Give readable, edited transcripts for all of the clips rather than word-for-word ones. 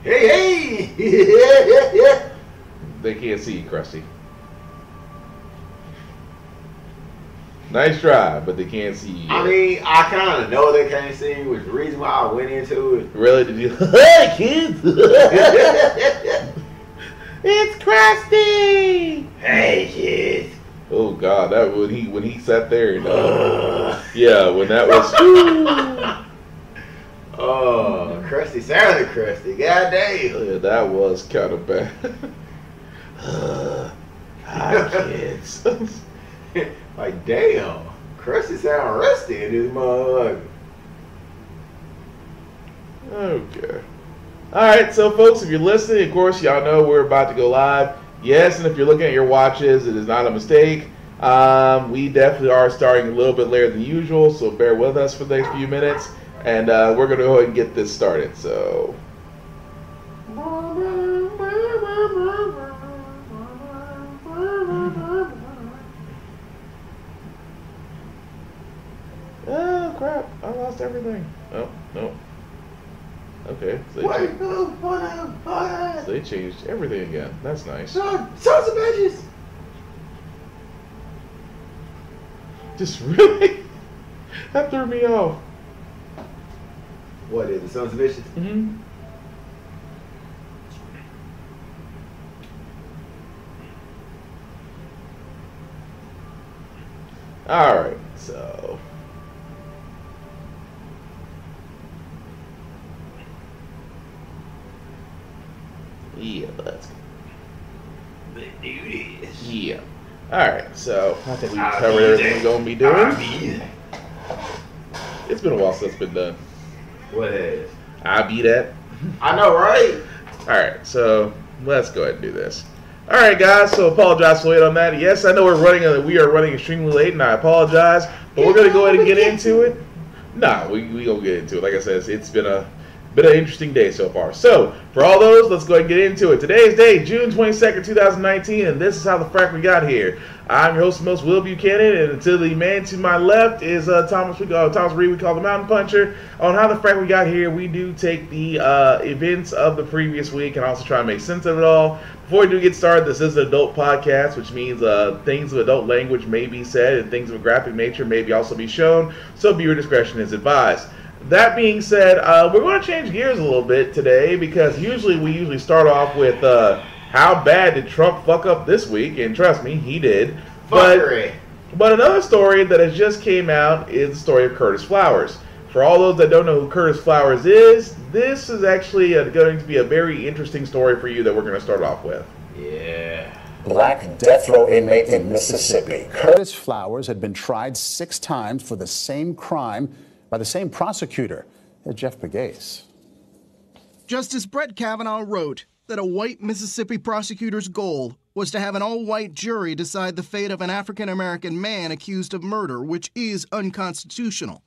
Hey, hey! They can't see you, Krusty. Nice try, but they can't see you yet. I mean, I kind of know they can't see me, which is the reason why I went into it. Really? Did you? Hey, kids! It's Krusty! Hey, kids! Oh God, that when he sat there and yeah, when that was. Oh, Krusty sounded Krusty. God damn. Yeah, that was kind of bad. Hi, kids. Like, damn. Krusty sound rusty in this motherfucker. Okay. Alright, so folks, if you're listening, of course, y'all know we're about to go live. Yes, and if you're looking at your watches, it is not a mistake. We definitely are starting a little bit later than usual, so bear with us for the next few minutes. And we're going to go ahead and get this started, so... Oh, crap. I lost everything. Oh, no. Okay. So they changed everything again. That's nice. Sons of bitches! Just really? That threw me off. What is it? Sons of bitches? Mm-hmm. Alright, so... Yeah, let's do this. Yeah. Alright, so I think we've covered everything we're going to be doing. It's been a while since it's been done. What has? I be that. I know, right? Alright, so let's go ahead and do this. Alright, guys, so apologize for late on that. Yes, I know we are running extremely late, and I apologize, but we're going to go ahead and get into it. Nah, we going to get into it. Like I said, it's been an interesting day so far. So, for all those, let's go ahead and get into it. Today's day, June 22nd, 2019, and this is how the frack we got here. I'm your host and most, Will Buchanan, and to the man to my left is Thomas Reed, we call the Mountain Puncher. On how the frack we got here, we do take the events of the previous week and also try to make sense of it all. Before we do get started, this is an adult podcast, which means things of adult language may be said and things of a graphic nature may also be shown, so viewer discretion is advised. That being said, we're going to change gears a little bit today because we usually start off with how bad did Trump fuck up this week, and trust me, he did. But another story that has just came out is the story of Curtis Flowers. For all those that don't know who Curtis Flowers is, this is actually going to be a very interesting story for you that we're going to start off with. Yeah. Black death row inmate in Mississippi. Curtis Flowers had been tried 6 times for the same crime by the same prosecutor. Jeff Pegues. Justice Brett Kavanaugh wrote that a white Mississippi prosecutor's goal was to have an all-white jury decide the fate of an African-American man accused of murder, which is unconstitutional.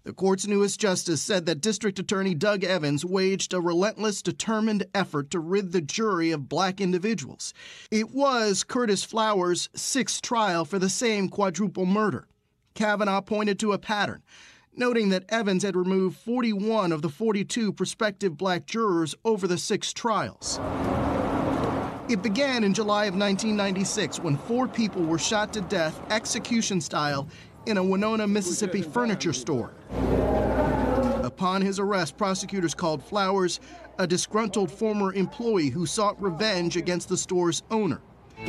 The court's newest justice said that District Attorney Doug Evans waged a relentless, determined effort to rid the jury of black individuals. It was Curtis Flowers' 6th trial for the same quadruple murder. Kavanaugh pointed to a pattern, noting that Evans had removed 41 of the 42 prospective black jurors over the 6 trials. It began in July of 1996 when 4 people were shot to death execution-style in a Winona, Mississippi furniture store. Upon his arrest, prosecutors called Flowers a disgruntled former employee who sought revenge against the store's owner.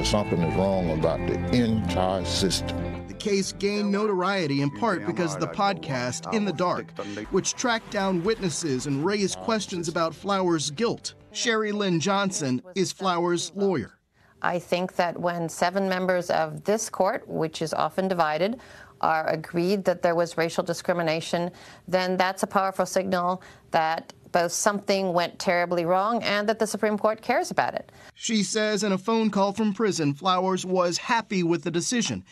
Something is wrong about the entire system. The case gained notoriety in part because of the podcast In the Dark, which tracked down witnesses and raised questions about Flowers' guilt. Sherry Lynn Johnson is Flowers' lawyer. I think that when 7 members of this court, which is often divided, are agreed that there was racial discrimination, then that's a powerful signal that both something went terribly wrong and that the Supreme Court cares about it. She says in a phone call from prison, Flowers was happy with the decision,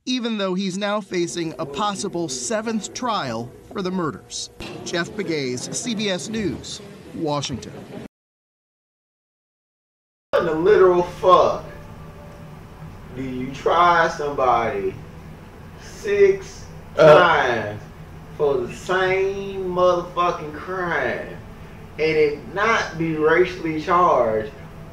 even though he's now facing a possible 7th trial for the murders. Jeff Pegues, CBS News, Washington. What in the literal fuck do you try somebody 6 times for the same motherfucking crime and it not be racially charged,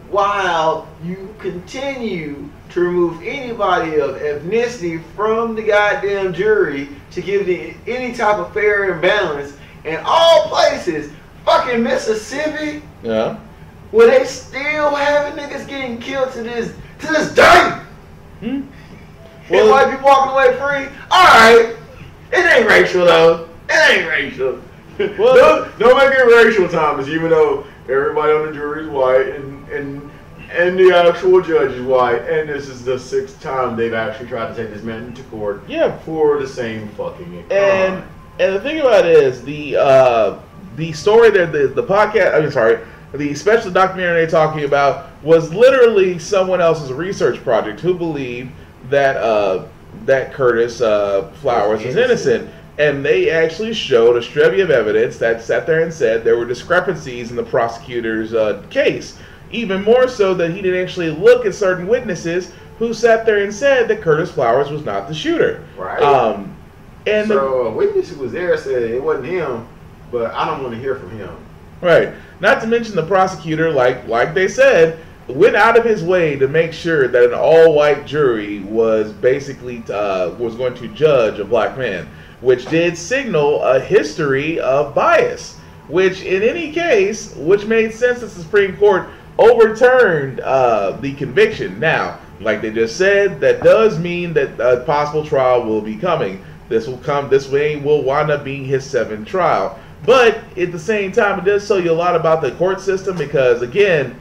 while you continue to remove anybody of ethnicity from the goddamn jury to give the any type of fair and balance in all places. Fucking Mississippi, Yeah. where they still having niggas getting killed to this day. Hmm? And white people walking away free. All right, it ain't racial though. It ain't racial. Well, don't make it racial, Thomas. Even though everybody on the jury is white and the actual judge is white, and this is the 6th time they've actually tried to take this man into court. Yeah. For the same fucking. And the thing about it is the story that the podcast. I'm sorry. The special documentary they're talking about was literally someone else's research project who believed that that Curtis Flowers was innocent. And they actually showed a stretch of evidence that sat there and said there were discrepancies in the prosecutor's case. Even more so that he didn't actually look at certain witnesses who sat there and said that Curtis Flowers was not the shooter. Right. And so a witness who was there said it wasn't him, but I don't want to hear from him. Right. Not to mention the prosecutor, like they said, went out of his way to make sure that an all-white jury was basically was going to judge a black man, which did signal a history of bias. Which, in any case, which made sense that the Supreme Court overturned the conviction. Now, like they just said, that does mean that a possible trial will be coming. This way will wind up being his 7th trial. But at the same time, it does tell you a lot about the court system because, again,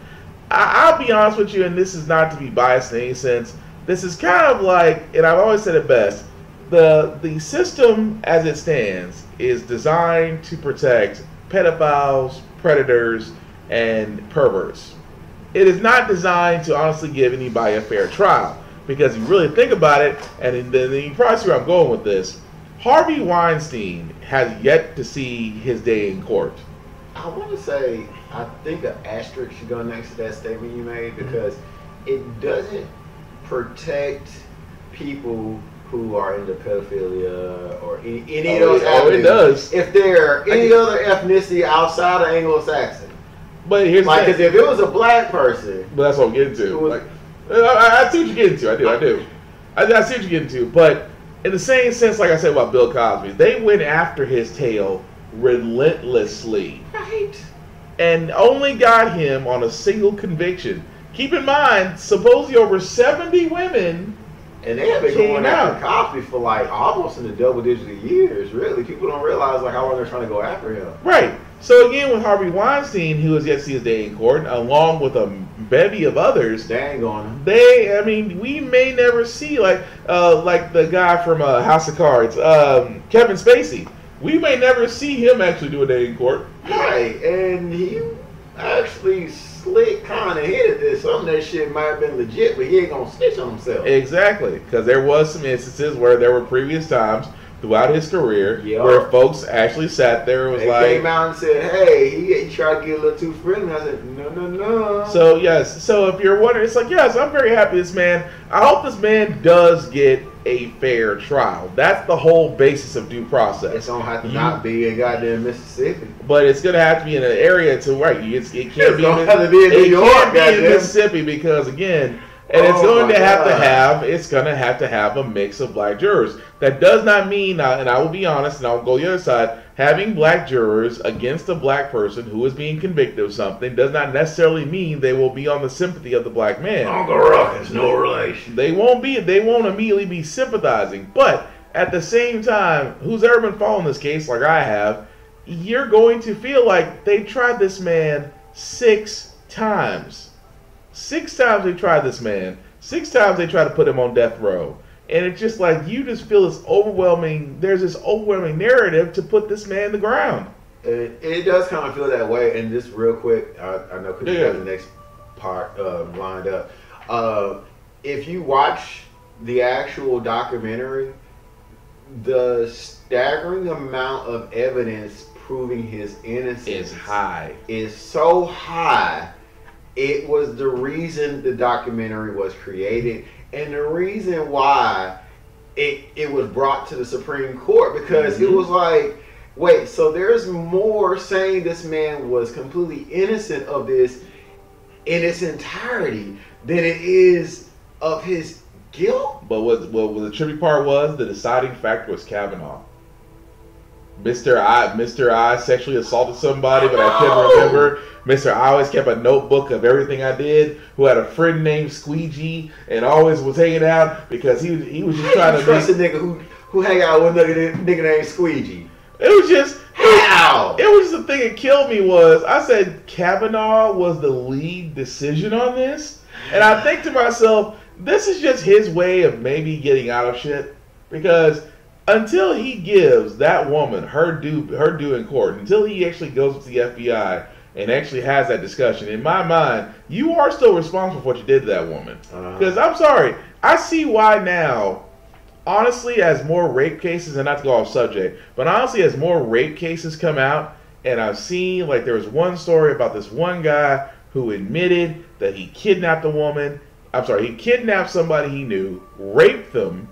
I'll be honest with you, and this is not to be biased in any sense. This is kind of like, and I've always said it best, the system as it stands is designed to protect pedophiles, predators, and perverts. It is not designed to honestly give anybody a fair trial. Because if you really think about it, and then you probably see where I'm going with this, Harvey Weinstein has yet to see his day in court. I want to say, I think an asterisk should go next to that statement you made because it doesn't protect people who are into pedophilia or any of those avenues. It does. If they're any other ethnicity outside of Anglo-Saxon. But here's like, the because if it was a black person. But that's what I'm getting to. I see what you're getting to. I do. I see what you're getting to. But in the same sense, like I said about Bill Cosby, they went after his tail relentlessly. Right. And only got him on a single conviction. Keep in mind, supposedly over 70 women. And they have been going after Cosby for like almost in the double digit of years, really. People don't realize like how long they're trying to go after him. Right. So again, with Harvey Weinstein, who has yet to see his day in court, along with a bevy of others, they ain't going. We may never see like the guy from House of Cards, Kevin Spacey. We may never see him actually do a day in court. Right, and he actually slick kind of hinted that some of that shit might have been legit, but he ain't gonna snitch on himself. Exactly, because there was some instances where there were previous times throughout his career where folks actually sat there and was came out and said, hey, he tried to get a little too friendly. I said, no. So yes, so if you're wondering, it's like, yes, I'm very happy this man, I hope this man does get a fair trial. That's the whole basis of due process. It's gonna have to not be in goddamn Mississippi. But it's gonna have to be in an area to where it can't be in New York, in Mississippi because again, and it's going to have to have a mix of black jurors. That does not mean, and I will be honest, and I'll go the other side, having black jurors against a black person who is being convicted of something does not necessarily mean they will be on the sympathy of the black man. Uncle Ruckus, no relation. They won't immediately be sympathizing. But at the same time, who's ever been following this case like I have, you're going to feel like they tried this man 6 times. 6 times they tried this man. 6 times they tried to put him on death row. And it's just like, you just feel this overwhelming, there's this overwhelming narrative to put this man in the ground. It does kind of feel that way. And just real quick, I know because you got the next part lined up. If you watch the actual documentary, the staggering amount of evidence proving his innocence is so high. It was the reason the documentary was created and the reason why it was brought to the Supreme Court because it was like wait, so there's more saying this man was completely innocent of this in its entirety than it is of his guilt? But what the trippy part was, the deciding factor was Kavanaugh. Mr. I sexually assaulted somebody, but I couldn't remember. Mr. I always kept a notebook of everything I did, who had a friend named Squeegee, and always was hanging out because he was just trying to trust a nigga who hang out with a nigga named Squeegee. It was just how. It was the thing that killed me was I said Kavanaugh was the lead decision on this, and I think to myself, this is just his way of maybe getting out of shit, because until he gives that woman her due in court, until he actually goes to the FBI and actually has that discussion, in my mind, you are still responsible for what you did to that woman. Because I'm sorry, I see why now, honestly, as more rape cases, and not to go off subject, but honestly, as more rape cases come out, and I've seen, like, there was one story about this one guy who admitted that he kidnapped a woman. I'm sorry, he kidnapped somebody he knew, raped them,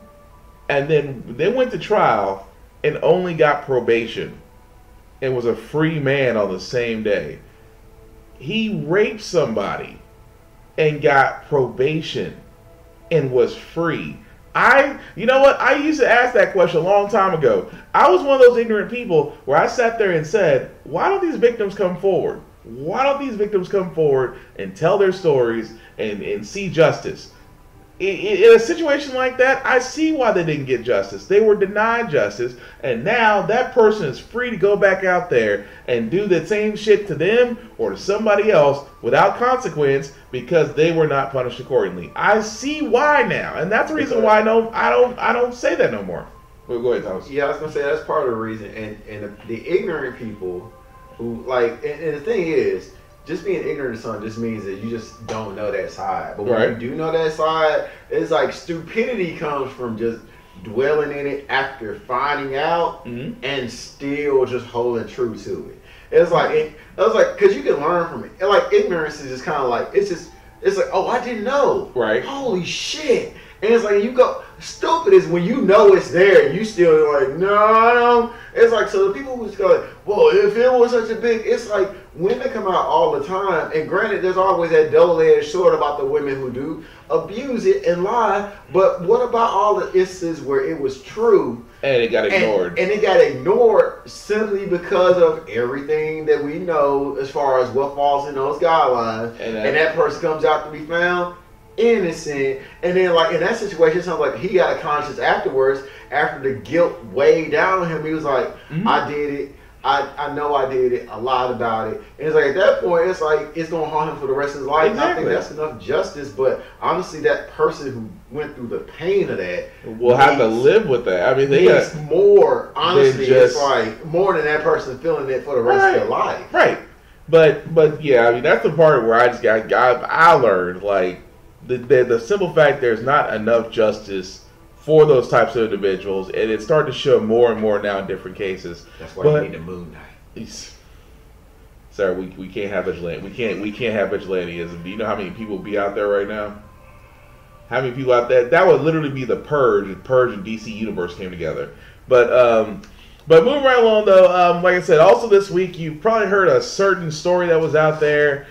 and then they went to trial and only got probation and was a free man on the same day. He raped somebody and got probation and was free. You know what? I used to ask that question a long time ago. I was one of those ignorant people where I sat there and said, why don't these victims come forward? Why don't these victims come forward and tell their stories and see justice? In a situation like that, I see why they didn't get justice. They were denied justice, and now that person is free to go back out there and do the same shit to them or to somebody else without consequence because they were not punished accordingly. I see why now, and that's the reason why I don't say that no more. Well, go ahead, Thomas. Yeah, I was gonna say that's part of the reason, and the ignorant people who like, and the thing is, just being ignorant of something just means that you just don't know that side. But when you do know that side, it's like stupidity comes from just dwelling in it after finding out and still just holding true to it. It's like, because you can learn from it. Like, ignorance is just kind of like, it's like, oh, I didn't know. Right. Holy shit. And it's like, you go, stupid is when you know it's there and you still like, no, I don't. It's like, so the people who just go like, well, if it was such a big, it's like, women come out all the time, and granted, there's always that double-edged sword about the women who do abuse it and lie, but what about all the instances where it was true and it got ignored? And it got ignored simply because of everything that we know as far as what falls in those guidelines, and that person comes out to be found innocent, and then like in that situation, it sounds like he got a conscience afterwards after the guilt weighed down on him. He was like, I did it. I know I did it. I lied about it. And it's like at that point, it's like it's gonna haunt him for the rest of his life. Exactly. I think that's enough justice. But honestly, that person who went through the pain of that will have to live with that. I mean, they got more. Honestly, just, it's like more than that person feeling it for the rest of their life. Right. But yeah, I mean that's the part where I learned like the simple fact there's not enough justice for those types of individuals, and it's starting to show more and more now in different cases. That's why you need the Moon Knight. Sir, we can't have vigilante. We can't have vigilantism. Do you know how many people be out there right now? How many people out there? That would literally be the Purge. The Purge and DC Universe came together. But moving right along though, like I said, also this week you've probably heard a certain story that was out there,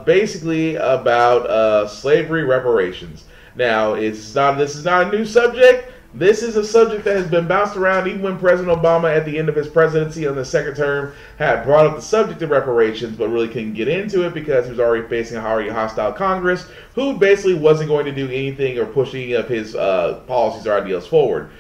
basically about slavery reparations. Now, this is not a new subject. This is a subject that has been bounced around even when President Obama, at the end of his presidency on the second term, had brought up the subject of reparations, but really couldn't get into it because he was already facing a already hostile Congress, who basically wasn't going to do anything or push any of his policies or ideals forward.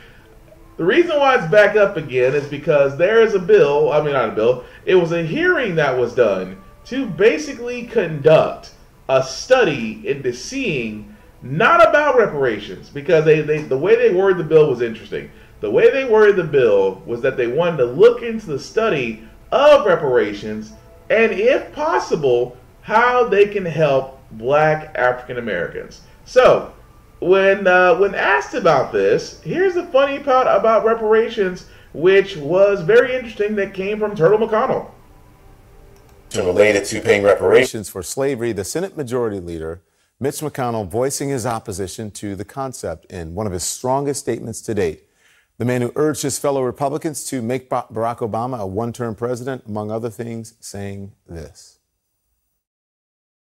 The reason why it's back up again is because there is a bill, not a bill, it was a hearing that was done to basically conduct a study into seeing not about reparations, because the way they worded the bill was interesting. The way they worded the bill was that they wanted to look into the study of reparations and, if possible, how they can help Black African Americans. So, when asked about this, here's the funny part about reparations, which was very interesting, that came from Turtle McConnell. Related to paying reparations for slavery, the Senate Majority Leader Mitch McConnell voicing his opposition to the concept in one of his strongest statements to date. The man who urged his fellow Republicans to make Barack Obama a one-term president, among other things, saying this.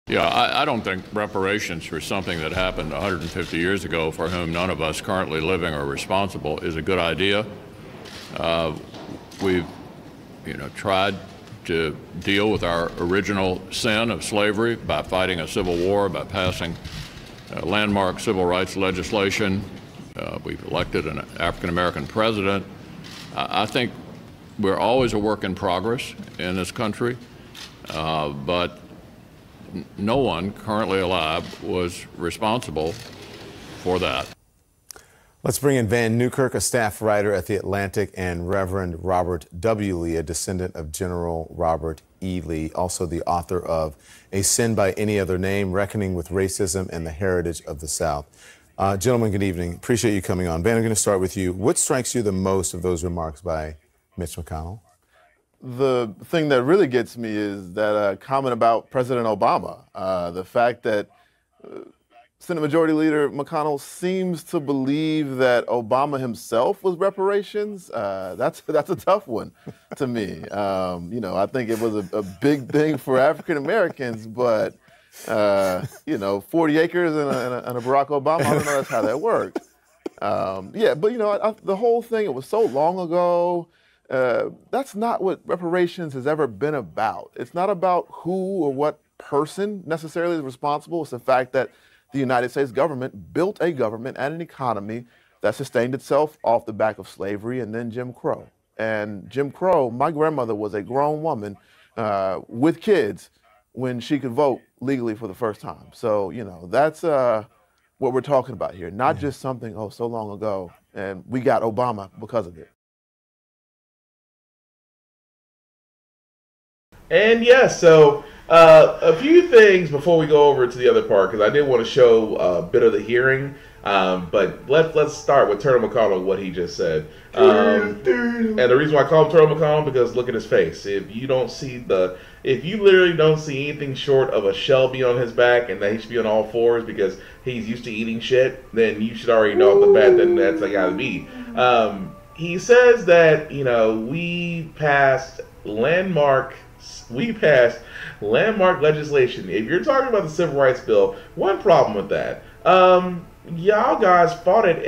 Yeah, I don't think reparations for something that happened 150 years ago, for whom none of us currently living are responsible, is a good idea. We've, tried to deal with our original sin of slavery by fighting a civil war, by passing landmark civil rights legislation. We've elected an African-American president. I think we're always a work in progress in this country, but no one currently alive was responsible for that. Let's bring in Van Newkirk, a staff writer at The Atlantic, and Reverend Robert W. Lee, a descendant of General Robert E. Lee, also the author of A Sin by Any Other Name, Reckoning with Racism and the Heritage of the South. Gentlemen, good evening. Appreciate you coming on. Van, I'm going to start with you. What strikes you the most of those remarks by Mitch McConnell? The thing that really gets me is that comment about President Obama. The fact that Senate Majority Leader McConnell seems to believe that Obama himself was reparations. That's a tough one to me. I think it was a big thing for African Americans, but 40 acres and a Barack Obama, I don't know that's how that worked. The whole thing, it was so long ago. That's not what reparations has ever been about. It's not about who or what person necessarily is responsible. It's the fact that the United States government built a government and an economy that sustained itself off the back of slavery and then Jim Crow. And Jim Crow, my grandmother was a grown woman with kids when she could vote legally for the first time. So, that's what we're talking about here. Not just something, so long ago, and we got Obama because of it. And yes, so a few things before we go over to the other part, because I did want to show a bit of the hearing, but let's start with Turtle McConnell, what he just said. And the reason why I call him Turtle McConnell, because look at his face. If you literally don't see anything short of a Shelby on his back and that he should be on all fours because he's used to eating shit, then you should already know off the bat that that's a gotta be. He says that, we passed landmark legislation. If you're talking about the Civil Rights Bill, one problem with that, y'all guys fought it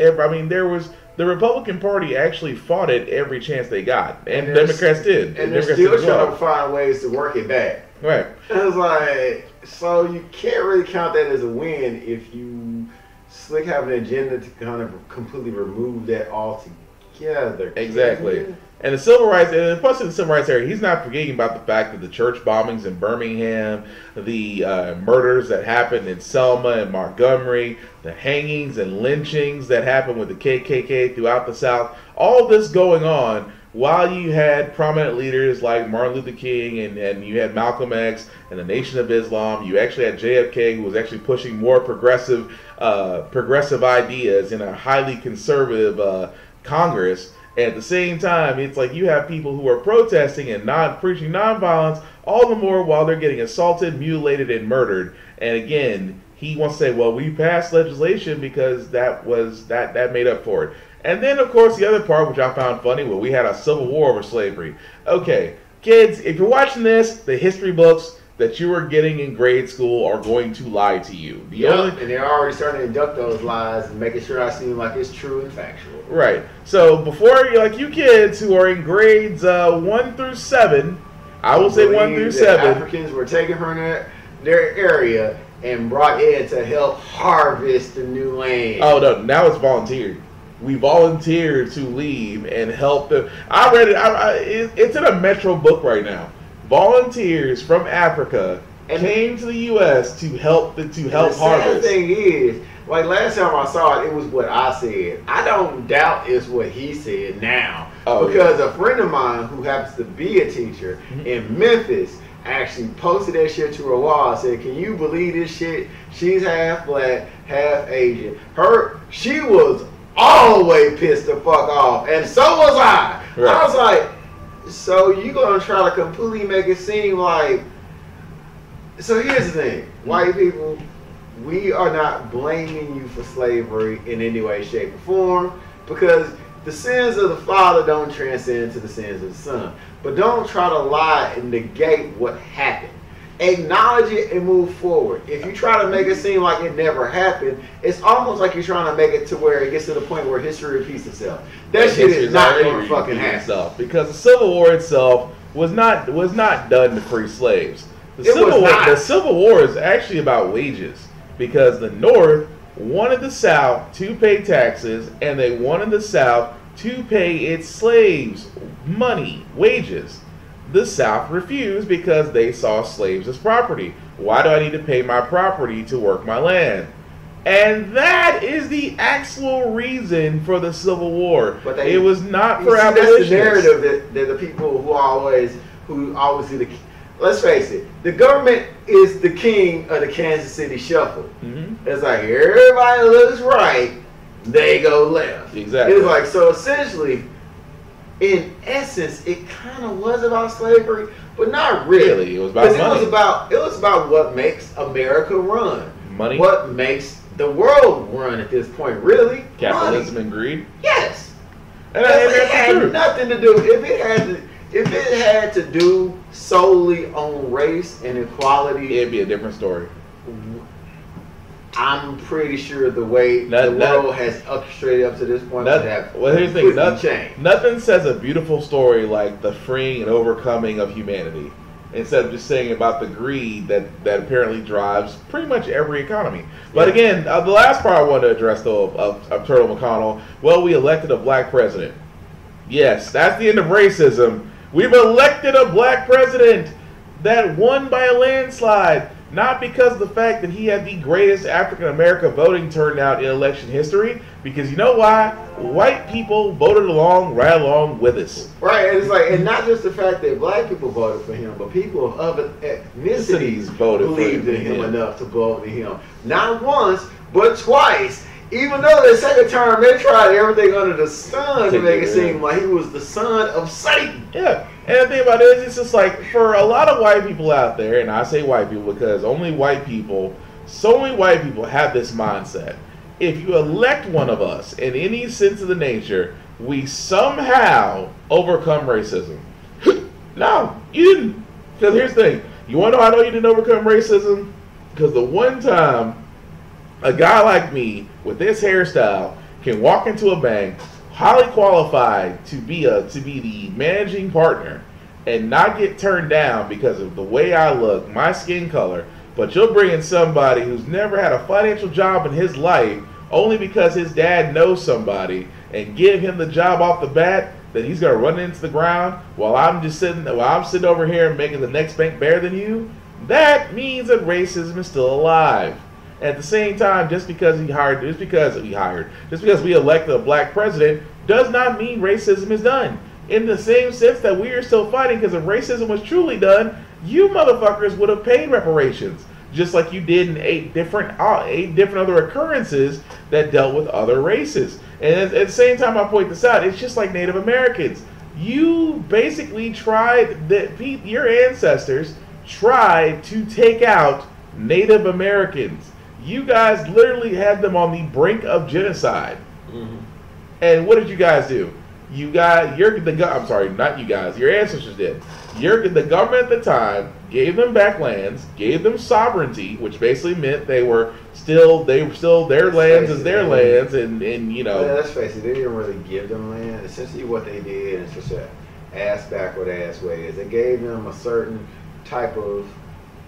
the Republican Party actually fought it every chance they got, and Democrats did. And they're still trying to find ways to work it back. Right. And it's like, so you can't really count that as a win if you have an agenda to kind of completely remove that altogether. Exactly. And the civil rights, and plus in the civil rights area, he's not forgetting about the fact that the church bombings in Birmingham, the murders that happened in Selma and Montgomery, the hangings and lynchings that happened with the KKK throughout the South, all this going on while you had prominent leaders like Martin Luther King and you had Malcolm X and the Nation of Islam. You actually had JFK, who was actually pushing more progressive ideas in a highly conservative Congress. At the same time, it's like you have people who are protesting and preaching nonviolence, all the more while they're getting assaulted, mutilated, and murdered. And again, he wants to say, well, we passed legislation because that made up for it. And then, of course, the other part, which I found funny, well, we had a civil war over slavery. Okay, kids, if you're watching this, the history books that you are getting in grade school are going to lie to you. And they're already starting to induct those lies and making sure I seem like it's true and factual. Right. So before, you kids who are in grades 1 through 7, I will say 1 through 7. Africans were taken from their area and brought in to help harvest the new land. Oh, no, now it's volunteered. We volunteered to leave and help them. I read it. It's in a Metro book right now. Volunteers from Africa came to the U.S. to help harvest. The sad thing is, like last time I saw it, it was what I said. I don't doubt it's what he said now. Because a friend of mine who happens to be a teacher in Memphis actually posted that shit to her wall and said, can you believe this shit? She's half black, half Asian. She was all the way pissed the fuck off. And so was I. Right. I was like, so you gonna try to completely make it seem like, so here's the thing, white people, we are not blaming you for slavery in any way, shape, or form, because the sins of the father don't transcend to the sins of the son. But don't try to lie and negate what happened. Acknowledge it and move forward. If you try to make it seem like it never happened, it's almost like you're trying to make it to where it gets to the point where history repeats itself. That shit is not going to fucking happen. Because the Civil War itself was not done to free slaves. The Civil War is actually about wages, because the North wanted the South to pay taxes, and they wanted the South to pay its slaves money, wages. The South refused because they saw slaves as property. Why do I need to pay my property to work my land? And that is the actual reason for the Civil War. But it was not for abolitionists. That's the narrative that the people who always see the. Let's face it, the government is the king of the Kansas City Shuffle. Mm-hmm. It's like everybody looks right, they go left. Exactly. It's like, so essentially, in essence, it kind of was about slavery, but not really. It was about money. It was about what makes America run. Money. What makes the world run at this point, really? Capitalism money. And greed. Yes. And it had nothing to do. If it had to do solely on race and equality, it'd be a different story. I'm pretty sure the way the world has orchestrated up to this point would have here's the thing. Nothing says a beautiful story like the freeing and overcoming of humanity, instead of just saying about the greed that apparently drives pretty much every economy. But again, the last part I wanted to address, though, of Turtle McConnell, well, we elected a black president. Yes, that's the end of racism. We've elected a black president that won by a landslide. Not because of the fact that he had the greatest African-American voting turnout in election history, because you know why? White people voted right along with us. Right, and it's like, and not just the fact that black people voted for him, but people of other ethnicities believed in him enough to vote for him. Not once, but twice. Even though the second term, they tried everything under the sun to make it seem like he was the son of Satan. Yeah. And the thing about it is, it's just like, for a lot of white people out there, and I say white people because only white people have this mindset. If you elect one of us in any sense of the nature, we somehow overcome racism. No, you didn't. Because here's the thing. You want to know how I know you didn't overcome racism? Because the one time a guy like me with this hairstyle can walk into a bank, highly qualified to be the managing partner, and not get turned down because of the way I look, my skin color, but you'll bring in somebody who's never had a financial job in his life only because his dad knows somebody, and give him the job off the bat, that he's gonna run into the ground while I'm sitting over here and making the next bank better than you. That means that racism is still alive. At the same time, just because we elected a black president does not mean racism is done. In the same sense that we are still fighting, because if racism was truly done, you motherfuckers would have paid reparations, just like you did in eight different other occurrences that dealt with other races. And at the same time, I point this out, it's just like Native Americans. You basically your ancestors tried to take out Native Americans. You guys literally had them on the brink of genocide. Mm-hmm. And what did you guys do? Your ancestors did. The government at the time gave them back lands, gave them sovereignty, which basically meant they were still their lands as their lands, and you know. Yeah, let's face it, they didn't really give them land. Essentially, what they did is just an backward way is they gave them a certain type of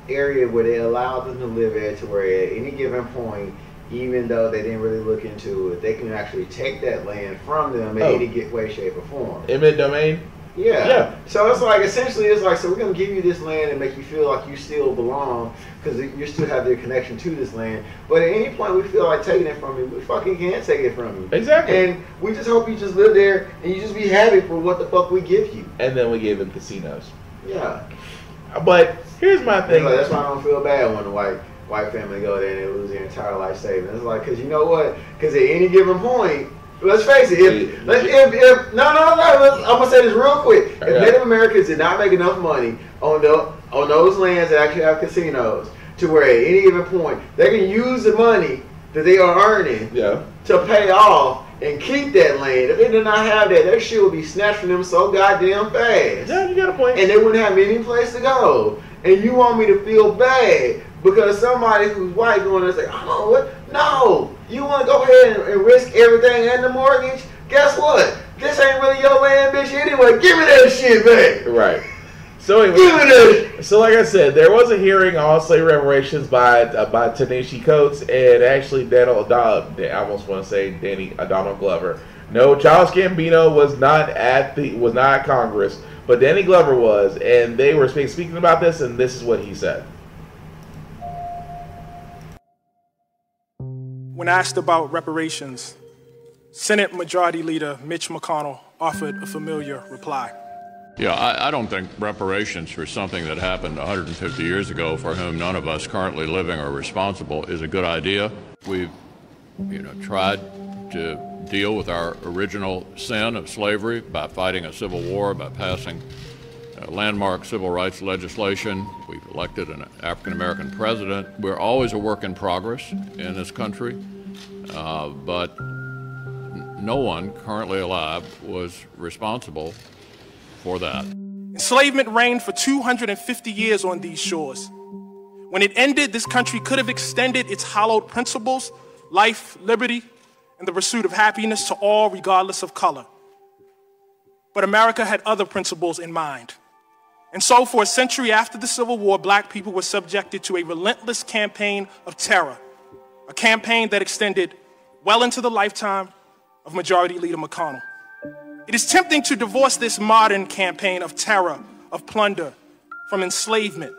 area where they allowed them to live at, to where at any given point, even though they didn't really look into it, they can actually take that land from them in any way, shape, or form. Eminent domain? Yeah. So it's like, essentially, it's like, so we're going to give you this land and make you feel like you still belong, because you still have your connection to this land. But at any point we feel like taking it from you, we fucking can't take it from you. Exactly. And we just hope you just live there and you just be happy for what the fuck we give you. And then we gave them casinos. Yeah. But here's my thing. Like, that's why I don't feel bad when the white family go there and they lose their entire life savings. It's like, because you know what? Because at any given point, let's face it. I'm gonna say this real quick. If Native Americans did not make enough money on those lands that actually have casinos, to where at any given point they can use the money that they are earning to pay off and keep that land. If they did not have that, that shit would be snatched from them so goddamn fast. Yeah, you got a point. And they wouldn't have any place to go. And you want me to feel bad because somebody who's white going to say, oh, what? No. You want to go ahead and risk everything and the mortgage? Guess what? This ain't really your land, bitch, anyway. Give me that shit back. Right. So anyway, give me that. So like I said, there was a hearing on slave reparations by Ta-Nehisi Coates and actually I almost want to say Donald Glover. No, Charles Gambino was not at Congress, but Danny Glover was, and they were speaking about this, and this is what he said. When asked about reparations, Senate Majority Leader Mitch McConnell offered a familiar reply. Yeah, I don't think reparations for something that happened 150 years ago for whom none of us currently living are responsible is a good idea. We've, tried to deal with our original sin of slavery by fighting a civil war, by passing landmark civil rights legislation. We've elected an African-American president. We're always a work in progress in this country, but no one currently alive was responsible for that. Enslavement reigned for 250 years on these shores. When it ended, this country could have extended its hallowed principles, life, liberty, and the pursuit of happiness to all regardless of color. But America had other principles in mind. And so for a century after the Civil War, black people were subjected to a relentless campaign of terror, a campaign that extended well into the lifetime of Majority Leader McConnell. It is tempting to divorce this modern campaign of terror, of plunder, from enslavement.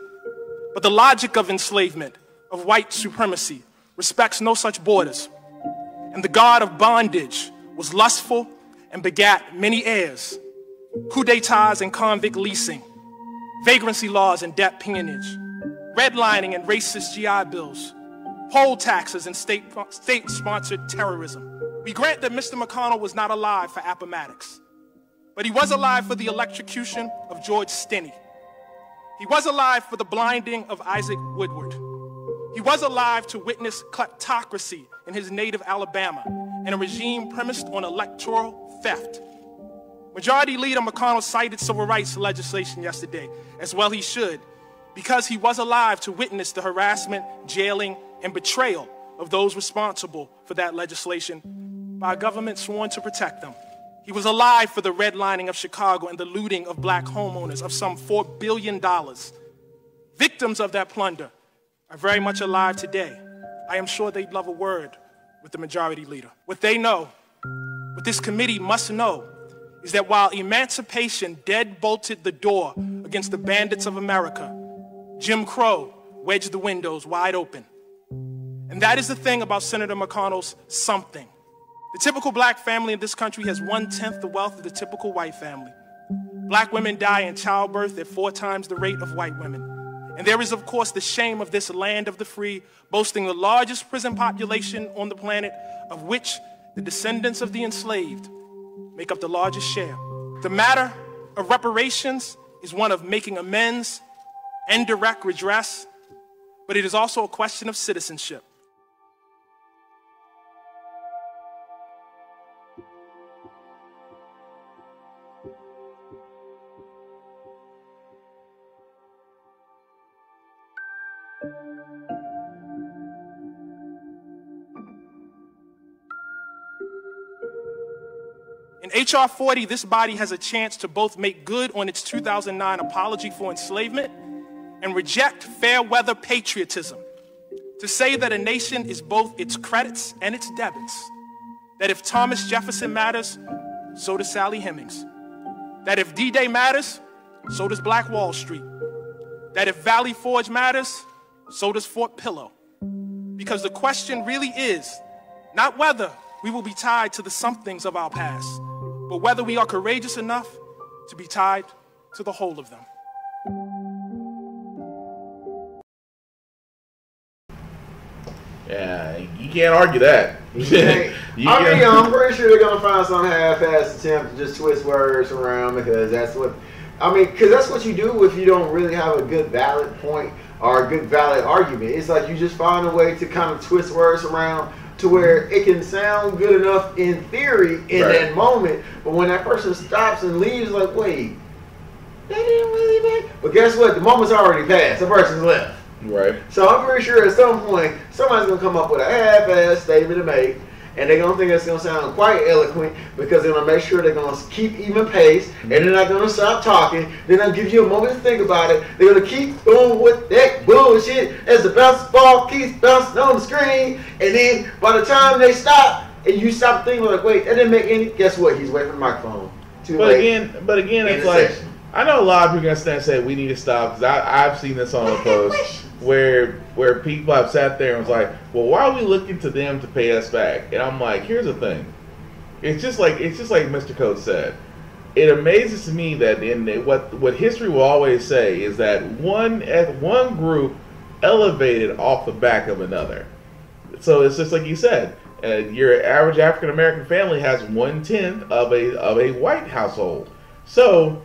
But the logic of enslavement, of white supremacy, respects no such borders. And the god of bondage was lustful and begat many heirs, coup d'etats and convict leasing, vagrancy laws and debt peonage, redlining and racist GI bills, poll taxes and state-sponsored terrorism. We grant that Mr. McConnell was not alive for Appomattox, but he was alive for the electrocution of George Stinney. He was alive for the blinding of Isaac Woodward. He was alive to witness kleptocracy in his native Alabama and a regime premised on electoral theft. Majority Leader McConnell cited civil rights legislation yesterday, as well he should, because he was alive to witness the harassment, jailing, and betrayal of those responsible for that legislation by a government sworn to protect them. He was alive for the redlining of Chicago and the looting of black homeowners of some $4 billion. Victims of that plunder are very much alive today. I am sure they'd love a word with the Majority Leader. What they know, what this committee must know, is that while emancipation deadbolted the door against the bandits of America, Jim Crow wedged the windows wide open. And that is the thing about Senator McConnell's something. The typical black family in this country has 1/10 the wealth of the typical white family. Black women die in childbirth at 4 times the rate of white women. And there is, of course, the shame of this land of the free, boasting the largest prison population on the planet, of which the descendants of the enslaved make up the largest share. The matter of reparations is one of making amends and direct redress, but it is also a question of citizenship. In H.R. 40, this body has a chance to both make good on its 2009 apology for enslavement and reject fair weather patriotism, to say that a nation is both its credits and its debits, that if Thomas Jefferson matters, so does Sally Hemings, that if D-Day matters, so does Black Wall Street, that if Valley Forge matters, so does Fort Pillow. Because the question really is not whether we will be tied to the somethings of our past, but whether we are courageous enough to be tied to the whole of them. Yeah, you can't argue that. I'm pretty sure they're gonna find some half-assed attempt to just twist words around because that's what you do if you don't really have a good valid point or a good valid argument. It's like you just find a way to kind of twist words around to where it can sound good enough in theory in that moment, but when that person stops and leaves, like, wait, they didn't really make. But guess what? The moment's already passed. The person's left. Right. So I'm pretty sure at some point somebody's gonna come up with a half-ass statement to make, and they're gonna think it's gonna sound quite eloquent because they're gonna make sure they're gonna keep even pace, and they're not gonna stop talking. They're gonna give you a moment to think about it. They're gonna keep going with that bullshit as the bounce ball keeps bouncing on the screen, and then by the time they stop and you stop thinking like, wait, that didn't make any. Guess what? He's away from the microphone. But again, it's like I know a lot of people are gonna stand and say we need to stop because I've seen this on a post where people have sat there and was like, well, why are we looking to them to pay us back? And I'm like, here's the thing. It's just like Mr. Code said. It amazes me that what history will always say is that one group elevated off the back of another. So it's just like you said. Your average African American family has 1/10 of a white household. So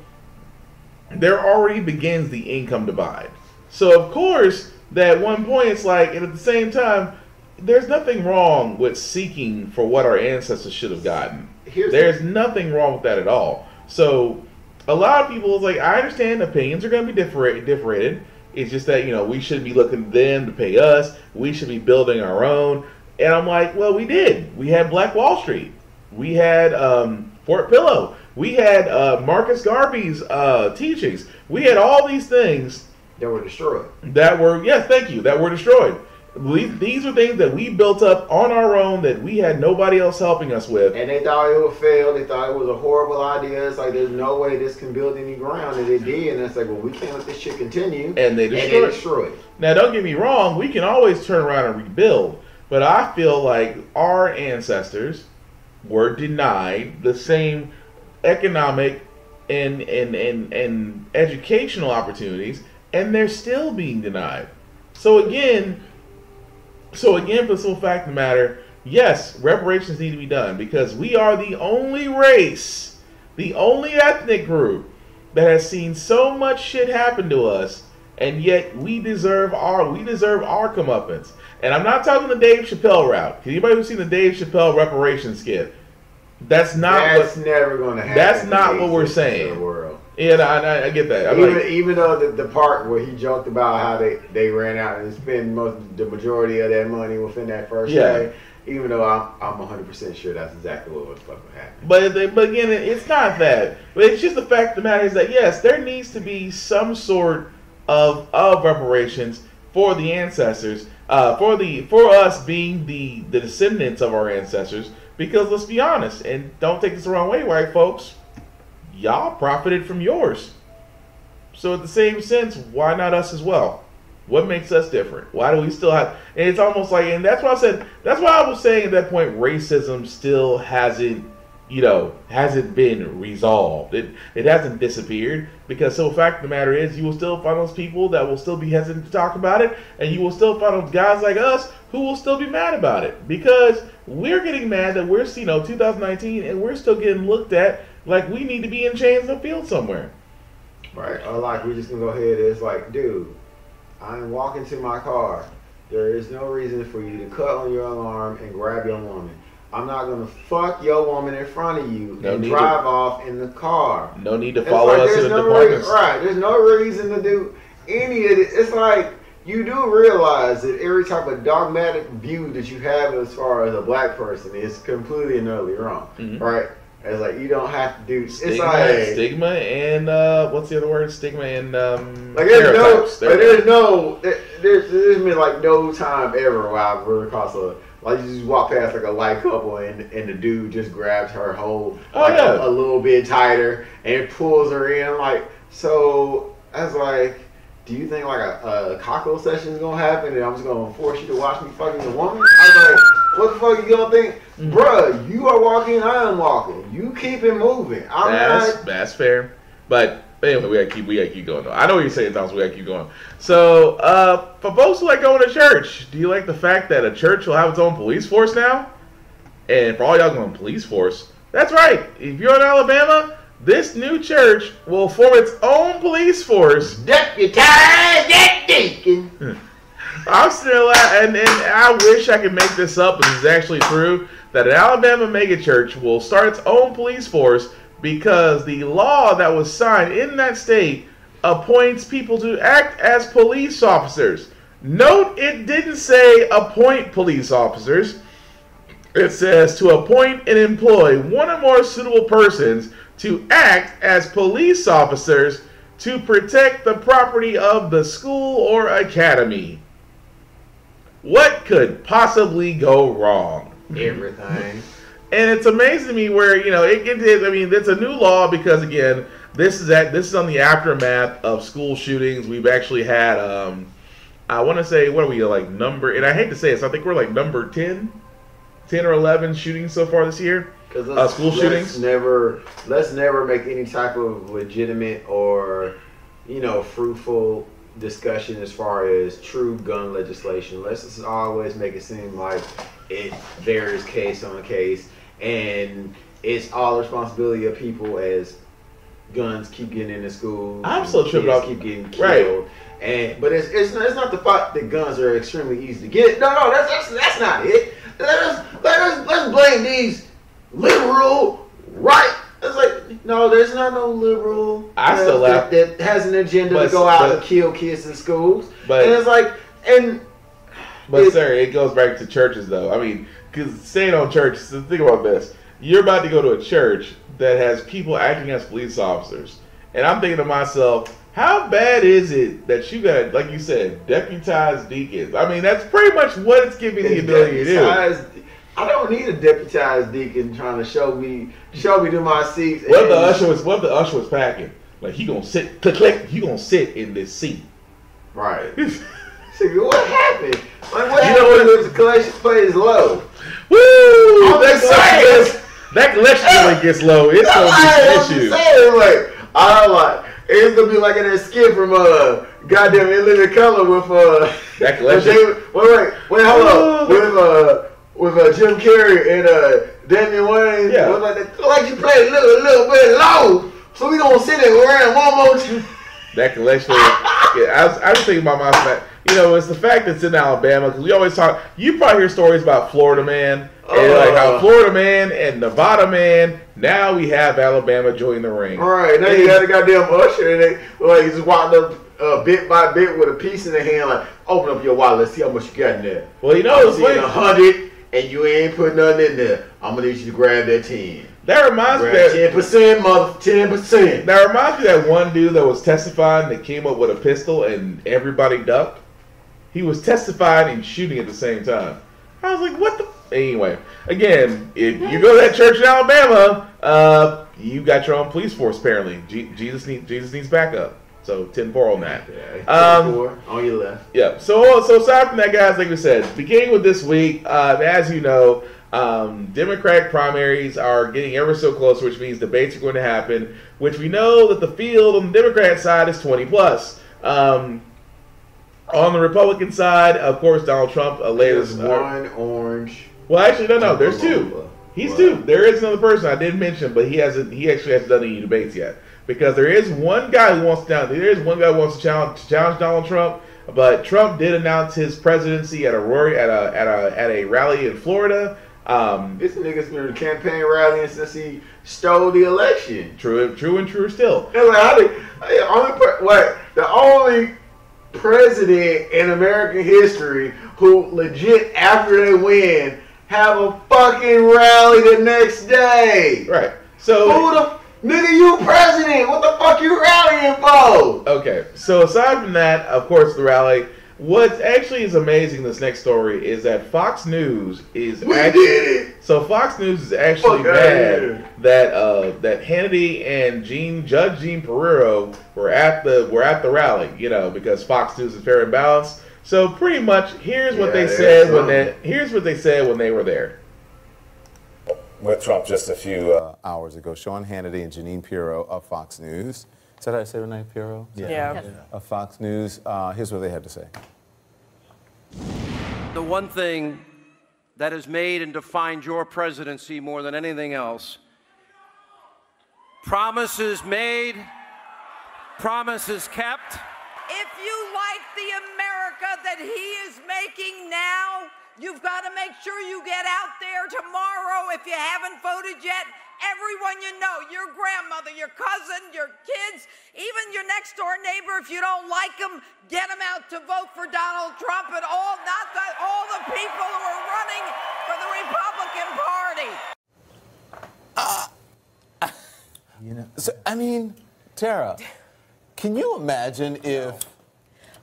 there already begins the income divide. So of course, at one point it's like, and at the same time, there's nothing wrong with seeking for what our ancestors should have gotten. There's nothing wrong with that at all. So a lot of people, like, I understand opinions are going to be differentiated. It's just that, we shouldn't be looking to them to pay us. We should be building our own. And I'm like, well, we did. We had Black Wall Street. We had Fort Pillow. We had Marcus Garvey's teachings. We had all these things that were destroyed. That were destroyed. These are things that we built up on our own that we had nobody else helping us with. And they thought it would fail. They thought it was a horrible idea. It's like, there's no way this can build any ground. And it did. And it's like, well, we can't let this shit continue. And they destroyed it. Now, don't get me wrong. We can always turn around and rebuild. But I feel like our ancestors were denied the same economic and educational opportunities, and they're still being denied. So again, for the simple fact of the matter, yes, reparations need to be done because we are the only race, the only ethnic group that has seen so much shit happen to us, and yet we deserve our comeuppance. And I'm not talking the Dave Chappelle route. Anybody who's seen the Dave Chappelle reparations skit? That's never going to happen. That's not what we're saying. Yeah, I get that. Even though the part where he joked about how they ran out and spent the majority of that money within that first day, even though I'm 100% sure that's exactly what was fucking happening. But again, it's not that. But it's just the fact of the matter is that yes, there needs to be some sort of reparations for the ancestors, for us being the descendants of our ancestors. Because let's be honest, and don't take this the wrong way, white folks, y'all profited from yours. So in the same sense, why not us as well? What makes us different? Why do we still have? And it's almost like, and that's why I was saying at that point, racism still hasn't been resolved. It hasn't disappeared because the fact of the matter is, you will still find those people that will still be hesitant to talk about it, and you will still find those guys like us who will still be mad about it because we're getting mad that we're 2019 and we're still getting looked at like we need to be in chains in the field somewhere. Right. Or like we just gonna go ahead and it's like, dude, I'm walking to my car. There is no reason for you to cut on your alarm and grab your woman. I'm not gonna fuck your woman in front of you and drive off in the car. No need to follow us to the departments. Right. There's no reason to do any of it. It's like you do realize that every type of dogmatic view that you have as far as a black person is completely and utterly wrong. Mm-hmm. Right? It's like you don't have to do stigma and what's the other word? Stigma and like there's been like no time ever where I've really crossed like you just walk past like a white couple and the dude just grabs her whole a little bit tighter and pulls her in. Like, so I was like, do you think like a cocktail session is gonna happen and I'm just gonna force you to watch me fucking a woman? I was like, what the fuck you gonna think? Bruh, you are walking, I am walking. You keep it moving. That's fair. But anyway, we gotta keep going though. I know what you're saying, Thomas, we gotta keep going. So, for folks who like going to church, do you like the fact that a church will have its own police force now? And for all y'all going police force, that's right. If you're in Alabama, this new church will form its own police force. Deputize that deacon. I'm still and I wish I could make this up, but this is actually true, that an Alabama megachurch will start its own police force because the law that was signed in that state appoints people to act as police officers. Note it didn't say appoint police officers. It says to appoint and employ one or more suitable persons to act as police officers to protect the property of the school or academy. What could possibly go wrong? Everything. And it's amazing to me where, you know, it's a new law because, again, this is on the aftermath of school shootings. We've actually had, I want to say, what are we, like, and I hate to say it, so I think we're like number 10 or 11 shootings so far this year. School shootings. Let's never make any type of legitimate or, you know, fruitful discussion as far as true gun legislation. Let's just always make it seem like it varies case on case, and it's all the responsibility of people as guns keep getting into schools. I'm so tripped out. Keep getting killed. Right. But it's not the fact that guns are extremely easy to get. No, that's not it. Let's blame these liberal right. It's like, no, there's not no liberal that has an agenda to go out and kill kids in schools. And it's like, sir, it goes back to churches though. I mean, because staying on church, so think about this. You're about to go to a church that has people acting as police officers. And I'm thinking to myself, how bad is it that you got, like you said, deputized deacons? I mean, that's pretty much what it's giving the ability to do. I don't need a deputized deacon trying to show me to my seats. What if the usher was packing? Like, he gonna sit, click, he gonna sit in this seat. Right. So what happened? Like, what happened if the collection plate is low? Woo! That collection plate gets low. It's gonna be an issue. It's gonna be like in that skit from goddamn In Living Color with that collection. Wait, hold on. With Jim Carrey and Damian Wayne. Yeah. Like the collection plate a little bit low, so we gonna sit there around one more time. That collection. I was thinking about myself. You know, it's the fact that it's in Alabama, because we always talk. You probably hear stories about Florida Man, and like how Florida Man and Nevada Man. Now we have Alabama join the ring. All right, now you got a goddamn usher, and they just walked up bit by bit with a piece in the hand, like, open up your wallet, let's see how much you got in there. Well, you know, it's like 100, and you ain't put nothing in there. I'm gonna need you to grab that 10. That reminds me that 10%, mother, 10%. That reminds me of that one dude that was testifying that came up with a pistol and everybody ducked. He was testifying and shooting at the same time. I was like, what the? Anyway, again, if you go to that church in Alabama, you got your own police force. Apparently, Jesus needs backup. So 10-4 on that. Yeah, 10-4 on your left. Yeah. So aside from that, guys, like we said, beginning with this week, as you know, Democratic primaries are getting ever so close, which means debates are going to happen. Which we know that the field on the Democrat side is 20+. On the Republican side, of course, Donald Trump later this morning. One orange. Well, actually, no. There's two. He's two. There is another person I didn't mention, but he actually hasn't done any debates yet. Because there is one guy who wants to challenge Donald Trump, but Trump did announce his presidency at a rally in Florida. This nigga's been campaign rallying since he stole the election. True and true still. The only president in American history who legit after they win have a fucking rally the next day. Right. So who the nigga, you president? What the fuck you rallying for? Okay. So aside from that, of course, the rally. What actually is amazing, this next story, is that Fox News is Fox News is actually mad that Hannity and Judge Gene Pereiro were at the rally, you know, because Fox News is fair and balanced. So pretty much, here's what they said when they were there. With Trump just a few hours ago, Sean Hannity and Jeanine Pirro of Fox News. Is that how I say her name, Pirro? Yeah. Of Fox News. Here's what they had to say. The one thing that has made and defined your presidency more than anything else, promises made, promises kept. If you like the America that he is making now, you've got to make sure you get out there tomorrow if you haven't voted yet. Everyone you know, your grandmother, your cousin, your kids, even your next door neighbor, if you don't like them, get them out to vote for Donald Trump and all the people who are running for the Republican Party. So, I mean, Tara, can you imagine if...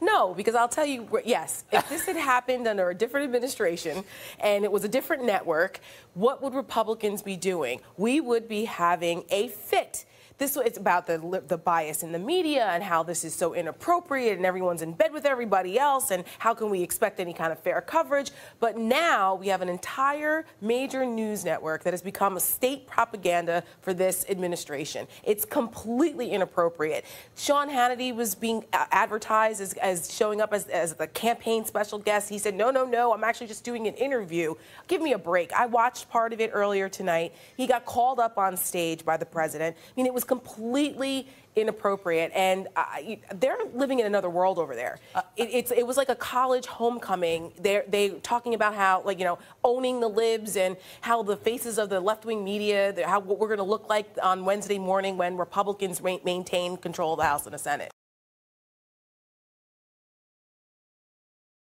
No, because I'll tell you, yes, if this had happened under a different administration and it was a different network, what would Republicans be doing? We would be having a fit. It's about the bias in the media and how this is so inappropriate and everyone's in bed with everybody else and how can we expect any kind of fair coverage. But now we have an entire major news network that has become a state propaganda for this administration. It's completely inappropriate. Sean Hannity was being advertised as showing up as the campaign special guest. He said, no, I'm actually just doing an interview. Give me a break. I watched part of it earlier tonight. He got called up on stage by the president. I mean, it was completely inappropriate, and they're living in another world over there. It was like a college homecoming. They talking about how, like, you know, owning the libs and how the faces of the left-wing media, what we're going to look like on Wednesday morning when Republicans maintain control of the House and the Senate.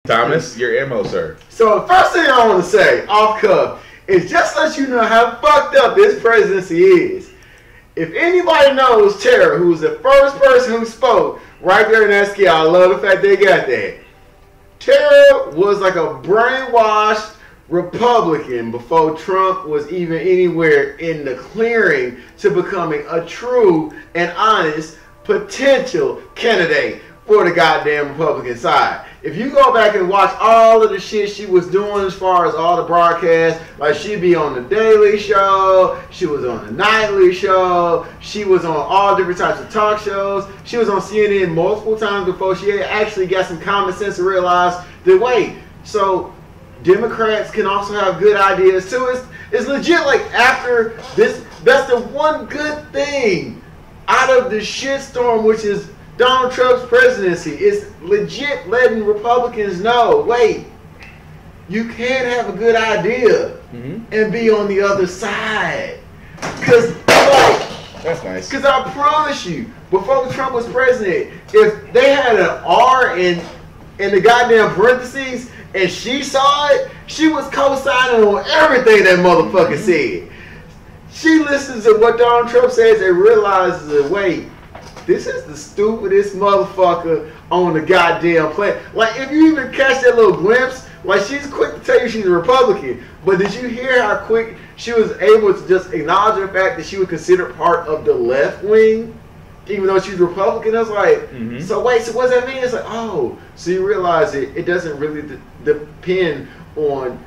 Thomas, your ammo, sir. So the first thing I want to say, off cuff, is just to let you know how fucked up this presidency is. If anybody knows Tara, who was the first person who spoke right there in that scale, I love the fact they got that. Tara was like a brainwashed Republican before Trump was even anywhere in the clearing to becoming a true and honest potential candidate for the goddamn Republican side. If you go back and watch all of the shit she was doing as far as all the broadcasts, like she'd be on the Daily Show, she was on the Nightly Show, she was on all different types of talk shows, she was on CNN multiple times before she actually got some common sense to realize that, wait, so Democrats can also have good ideas too. It's legit, like, after this, that's the one good thing out of the shitstorm, which is Donald Trump's presidency. Is legit letting Republicans know, wait, you can have a good idea and be on the other side. Because, like, that's nice. Because I promise you, before Trump was president, if they had an R in the goddamn parentheses and she saw it, she was co-signing on everything that motherfucker said. She listens to what Donald Trump says and realizes that, wait, this is the stupidest motherfucker on the goddamn planet. Like, if you even catch that little glimpse, like, she's quick to tell you she's a Republican, but did you hear how quick she was able to just acknowledge the fact that she was considered part of the left wing, even though she's Republican? I was like, so wait, so what does that mean? It's like, oh, so you realize it doesn't really depend on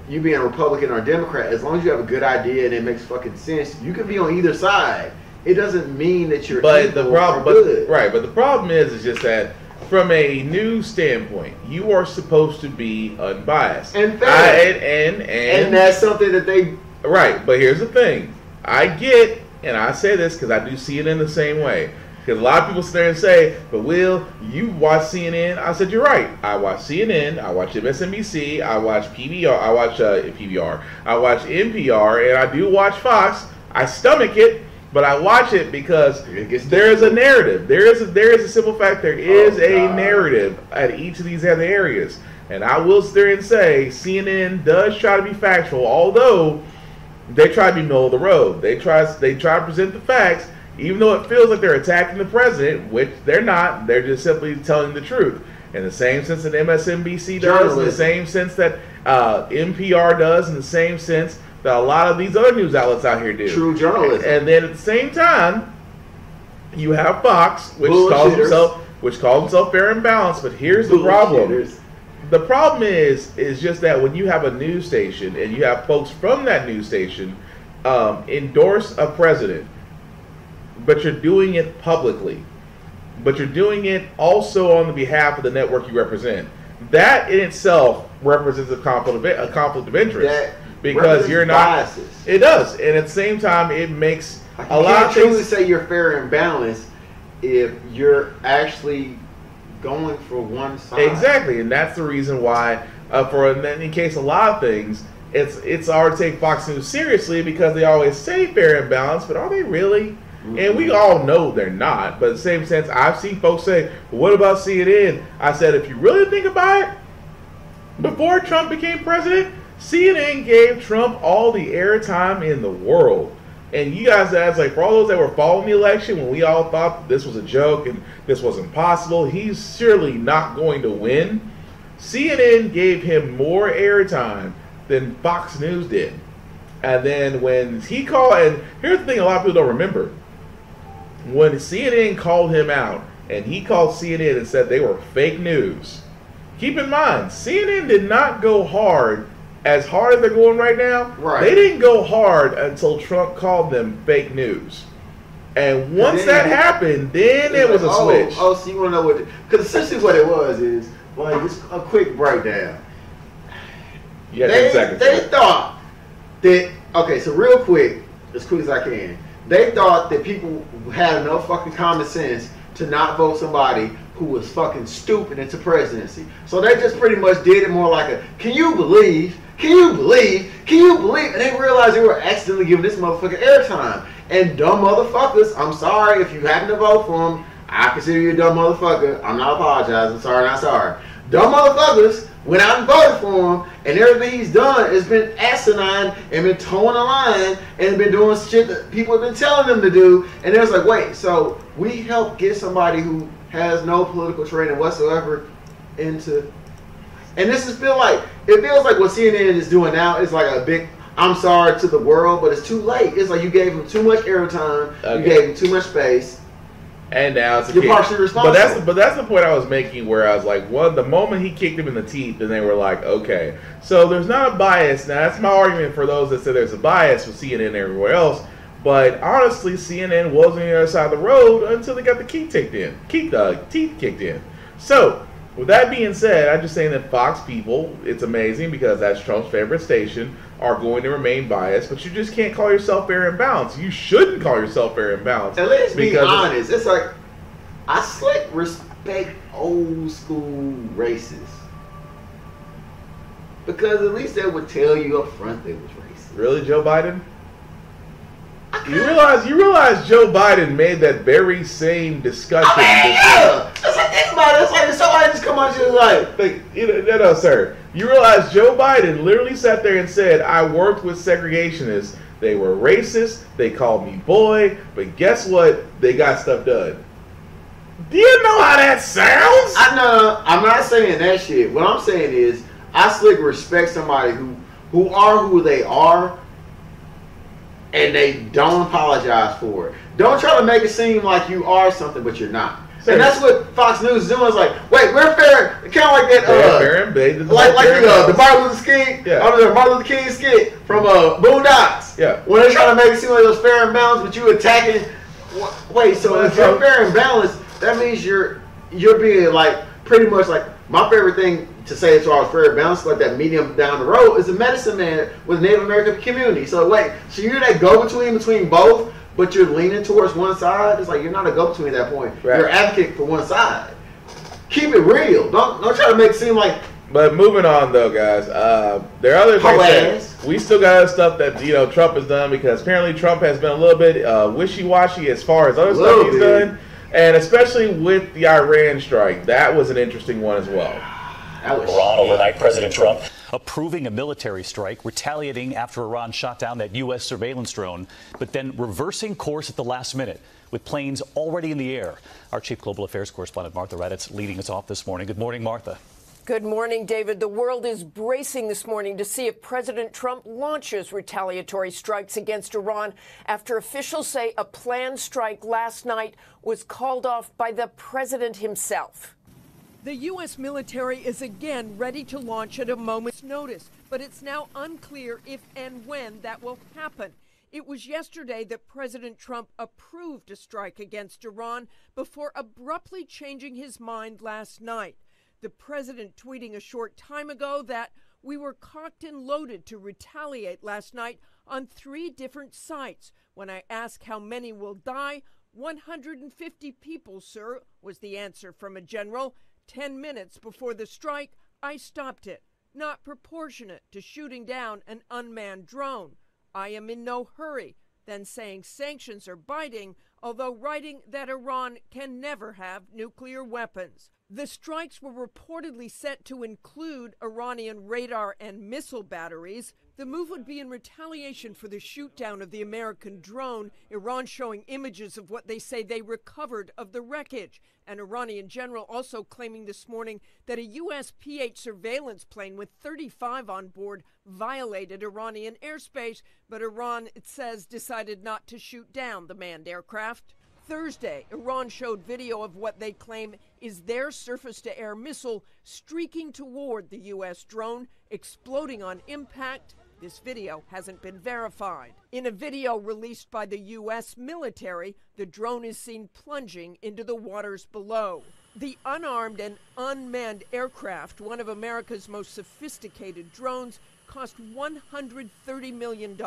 you being a Republican or a Democrat. As long as you have a good idea and it makes fucking sense, you can be on either side. It doesn't mean that you're But the problem is just that from a news standpoint, you are supposed to be unbiased and fair. And that's something that they right. But here's the thing: I get, and I say this because I do see it in the same way. Because a lot of people sit there and say, "But Will, you watch CNN?" I said, "You're right. I watch CNN. I watch MSNBC. I watch PBR. I watch PBR. I watch NPR, and I do watch Fox. I stomach it." But I watch it because there is a narrative. There is a simple fact. There is a narrative at each of these other areas. And I will sit there and say CNN does try to be factual, although they try to be middle of the road. They try to present the facts, even though it feels like they're attacking the president, which they're not. They're just simply telling the truth. In the same sense that MSNBC does, in the same sense that NPR does, in the same sense that a lot of these other news outlets out here do. True journalism. And then at the same time, you have Fox, which calls himself fair and balanced. But here's the problem. The problem is just that when you have a news station and you have folks from that news station endorse a president, but you're doing it publicly, but you're doing it also on the behalf of the network you represent, that in itself represents a conflict of interest. Because you're not biases. It does, and at the same time, it makes a lot of things. You can't truly say you're fair and balanced if you're actually going for one side. Exactly, and that's the reason why, in any case, a lot of things, it's hard to take Fox News seriously because they always say fair and balanced, but are they really? Mm-hmm. And we all know they're not. But in the same sense, I've seen folks say, well, what about CNN? I said, if you really think about it, before Trump became president, CNN gave Trump all the airtime in the world. And you guys, that's like, for all those that were following the election, when we all thought this was a joke and this wasn't possible, he's surely not going to win. CNN gave him more airtime than Fox News did. And then when he called, and here's the thing a lot of people don't remember. When CNN called him out, and he called CNN and said they were fake news, keep in mind, CNN did not go hard as they're going right now. Right. They didn't go hard until Trump called them fake news. And once that happened, then it was a switch. Oh, so you want to know what? Because essentially what it was is, like, just a quick breakdown. Yeah, 10 seconds. They thought that, okay, so real quick as I can, they thought that people had enough fucking common sense to not vote somebody who was fucking stupid into presidency. So they just pretty much did it more like a, can you believe? And they realized they were accidentally giving this motherfucker airtime. And dumb motherfuckers, I'm sorry if you happen to vote for them, I consider you a dumb motherfucker. I'm not apologizing. Sorry, not sorry. Dumb motherfuckers went out and voted for him, and everything he's done has been asinine and been towing the line and been doing shit that people have been telling them to do. And it was like, wait, so we helped get somebody who has no political training whatsoever into, and it feels like what CNN is doing now is like a big I'm sorry to the world, but it's too late. It's like you gave him too much airtime, you gave him too much space. And now it's you're partially responsible. But that's the point I was making, where I was like, the moment he kicked him in the teeth, and they were like, okay, so there's not a bias. Now that's my argument for those that say there's a bias with CNN and everywhere else. But honestly, CNN was on the other side of the road until they got the teeth kicked in. So with that being said, I'm just saying that Fox people, it's amazing because that's Trump's favorite station, are going to remain biased, but you just can't call yourself fair and balanced. You shouldn't call yourself fair and balanced. And let's be honest, it's like, I slick respect old school racists. Because at least they would tell you up front they was racist. Really, Joe Biden? You realize Joe Biden made that very same discussion. Yeah. That's like, think about it. It's like if somebody just come on you like no, sir. You realize Joe Biden literally sat there and said, I worked with segregationists. They were racist. They called me boy. But guess what? They got stuff done. Do you know how that sounds? I know. I'm not saying that shit. What I'm saying is, I slick respect somebody who are who they are, and they don't apologize for it. Don't try to make it seem like you are something, but you're not. And that's what Fox News is doing. It's like, wait, we're fair. Kind of like that, the Martin Luther King, Martin Luther King skit from Boondocks. Yeah. When they're trying to make it seem like it was fair and balanced, but you attacking. Wait, so if you're fair and balanced, that means you're being like pretty much like my favorite thing to say as far as fair and balanced, like that medium down the road, is a medicine man with Native American community. So wait, so you're that go-between both, but you're leaning towards one side. It's like you're not a go-between at that point. Right. You're an advocate for one side. Keep it real. Don't try to make it seem like. But moving on though, guys, there are other things. We still got stuff that Trump has done, because apparently Trump has been a little bit wishy-washy as far as other stuff he's done, and especially with the Iran strike. That was an interesting one as well. Iran overnight, President Trump approving a military strike, retaliating after Iran shot down that U.S. surveillance drone, but then reversing course at the last minute with planes already in the air. Our chief global affairs correspondent, Martha Raddatz, leading us off this morning. Good morning, Martha. Good morning, David. The world is bracing this morning to see if President Trump launches retaliatory strikes against Iran after officials say a planned strike last night was called off by the president himself. The U.S. military is again ready to launch at a moment's notice, but it's now unclear if and when that will happen. It was yesterday that President Trump approved a strike against Iran before abruptly changing his mind last night. The president tweeting a short time ago that we were cocked and loaded to retaliate last night on 3 different sites. When I ask how many will die, 150 people, sir, was the answer from a general. 10 minutes before the strike, I stopped it. Not proportionate to shooting down an unmanned drone. I am in no hurry. Then saying sanctions are biting, although writing that Iran can never have nuclear weapons. The strikes were reportedly set to include Iranian radar and missile batteries. The move would be in retaliation for the shoot-down of the American drone, Iran showing images of what they say they recovered of the wreckage. An Iranian general also claiming this morning that a U.S. P-8 surveillance plane with 35 on board violated Iranian airspace, but Iran, it says, decided not to shoot down the manned aircraft. Thursday, Iran showed video of what they claim is their surface-to-air missile streaking toward the U.S. drone, exploding on impact. This video hasn't been verified. In a video released by the U.S. military, the drone is seen plunging into the waters below. The unarmed and unmanned aircraft, one of America's most sophisticated drones, cost $130 million.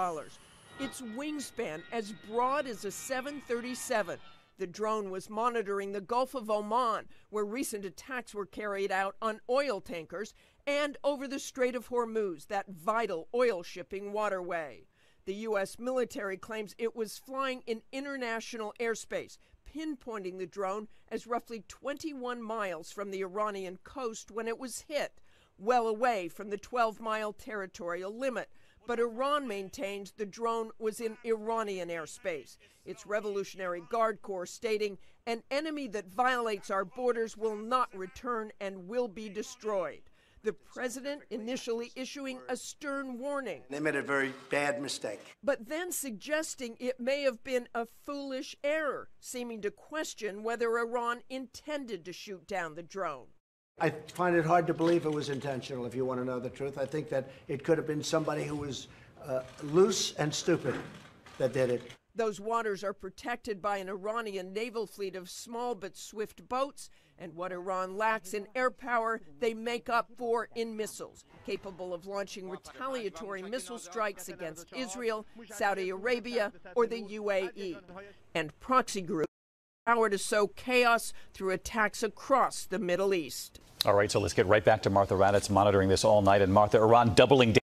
Its wingspan as broad as a 737. The drone was monitoring the Gulf of Oman, where recent attacks were carried out on oil tankers, and over the Strait of Hormuz, that vital oil shipping waterway. The U.S. military claims it was flying in international airspace, pinpointing the drone as roughly 21 miles from the Iranian coast when it was hit, well away from the 12-mile territorial limit. But Iran maintains the drone was in Iranian airspace. Its Revolutionary Guard Corps stating, an enemy that violates our borders will not return and will be destroyed. The president initially issuing a stern warning. They made a very bad mistake. But then suggesting it may have been a foolish error, seeming to question whether Iran intended to shoot down the drone. I find it hard to believe it was intentional, if you want to know the truth. I think that it could have been somebody who was loose and stupid that did it. Those waters are protected by an Iranian naval fleet of small but swift boats, and what Iran lacks in air power, they make up for in missiles, capable of launching retaliatory missile strikes against Israel, Saudi Arabia, or the UAE, and proxy groups power to sow chaos through attacks across the Middle East. All right, so let's get right back to Martha Raddatz monitoring this all night. And Martha, Iran doubling down.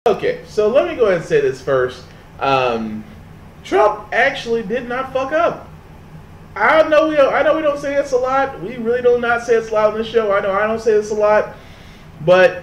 Okay, so let me go ahead and say this first. Trump actually did not fuck up. I know we don't say this a lot. We really do not say this a lot on this show. I know I don't say this a lot, but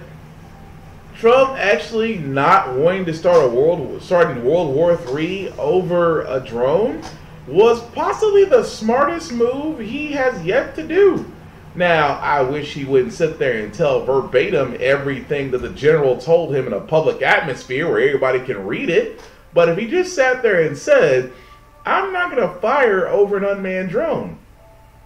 Trump actually not wanting to starting World War III over a drone was possibly the smartest move he has yet to do. Now, I wish he wouldn't sit there and tell verbatim everything that the general told him in a public atmosphere where everybody can read it. But if he just sat there and said, I'm not going to fire over an unmanned drone,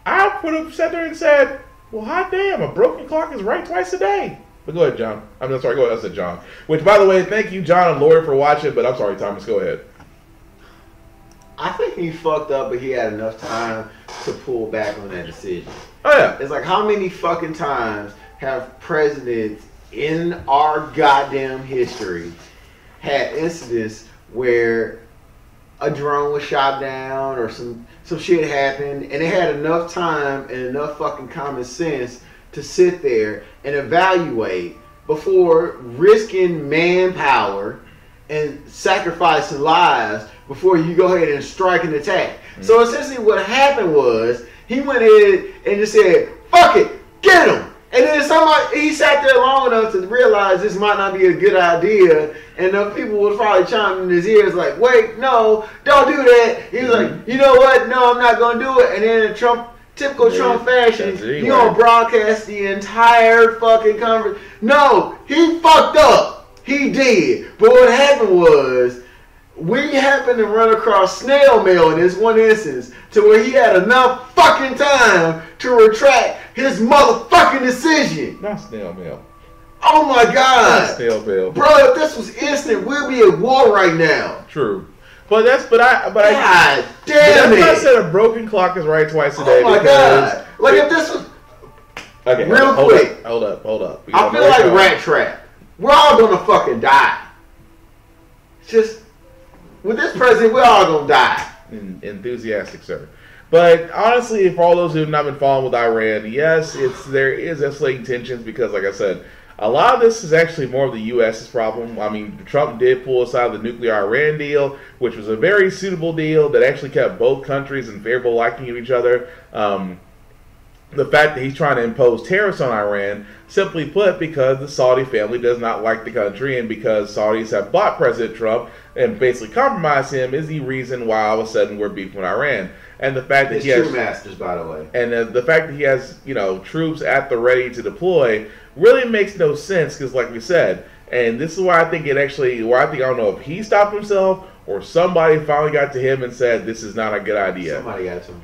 I would have sat there and said, well, hot damn, a broken clock is right twice a day. But go ahead, John. I'm sorry, go ahead. I said John. Which, by the way, thank you, John and Lori, for watching. But I'm sorry, Thomas, go ahead. I think he fucked up, but he had enough time to pull back on that decision. Oh, yeah. It's like, how many fucking times have presidents in our goddamn history had incidents where a drone was shot down or some shit happened, and they had enough time and enough fucking common sense to sit there and evaluate before risking manpower and sacrificing lives before you go ahead and strike an attack. Mm-hmm. So essentially what happened was he went in and just said, fuck it, get him. And then he sat there long enough to realize this might not be a good idea. And the people was probably chiming in his ears like, wait, no, don't do that. He was like, you know what? No, I'm not going to do it. And then in typical Trump fashion, you going to broadcast the entire fucking conference. No, he fucked up. He did. But what happened was, we happened to run across snail mail in this one instance to where he had enough fucking time to retract his motherfucking decision. Not snail mail. Oh my God. Not snail mail. Bro, if this was instant, we'd be at war right now. True. But God damn it. That's why I said a broken clock is right twice a day. Oh my God. Like if this was... Okay, real quick. Hold up. I feel like Rat Trap. We're all gonna fucking die. It's just... With this president, we're all gonna die. Enthusiastic, sir. But honestly, for all those who have not been following with Iran, yes, there is escalating tensions because, like I said, a lot of this is actually more of the U.S.'s problem. I mean, Trump did pull us out of the nuclear Iran deal, which was a very suitable deal that actually kept both countries in favorable liking of each other. The fact that he's trying to impose tariffs on Iran, simply put, because the Saudi family does not like the country, and because Saudis have bought President Trump and basically compromised him, is the reason why all of a sudden we're beefing with Iran. And the fact that he has true masters, by the way, and the fact that he has troops at the ready to deploy really makes no sense because, like we said, and this is why I think I don't know if he stopped himself or somebody finally got to him and said this is not a good idea. Somebody got to him.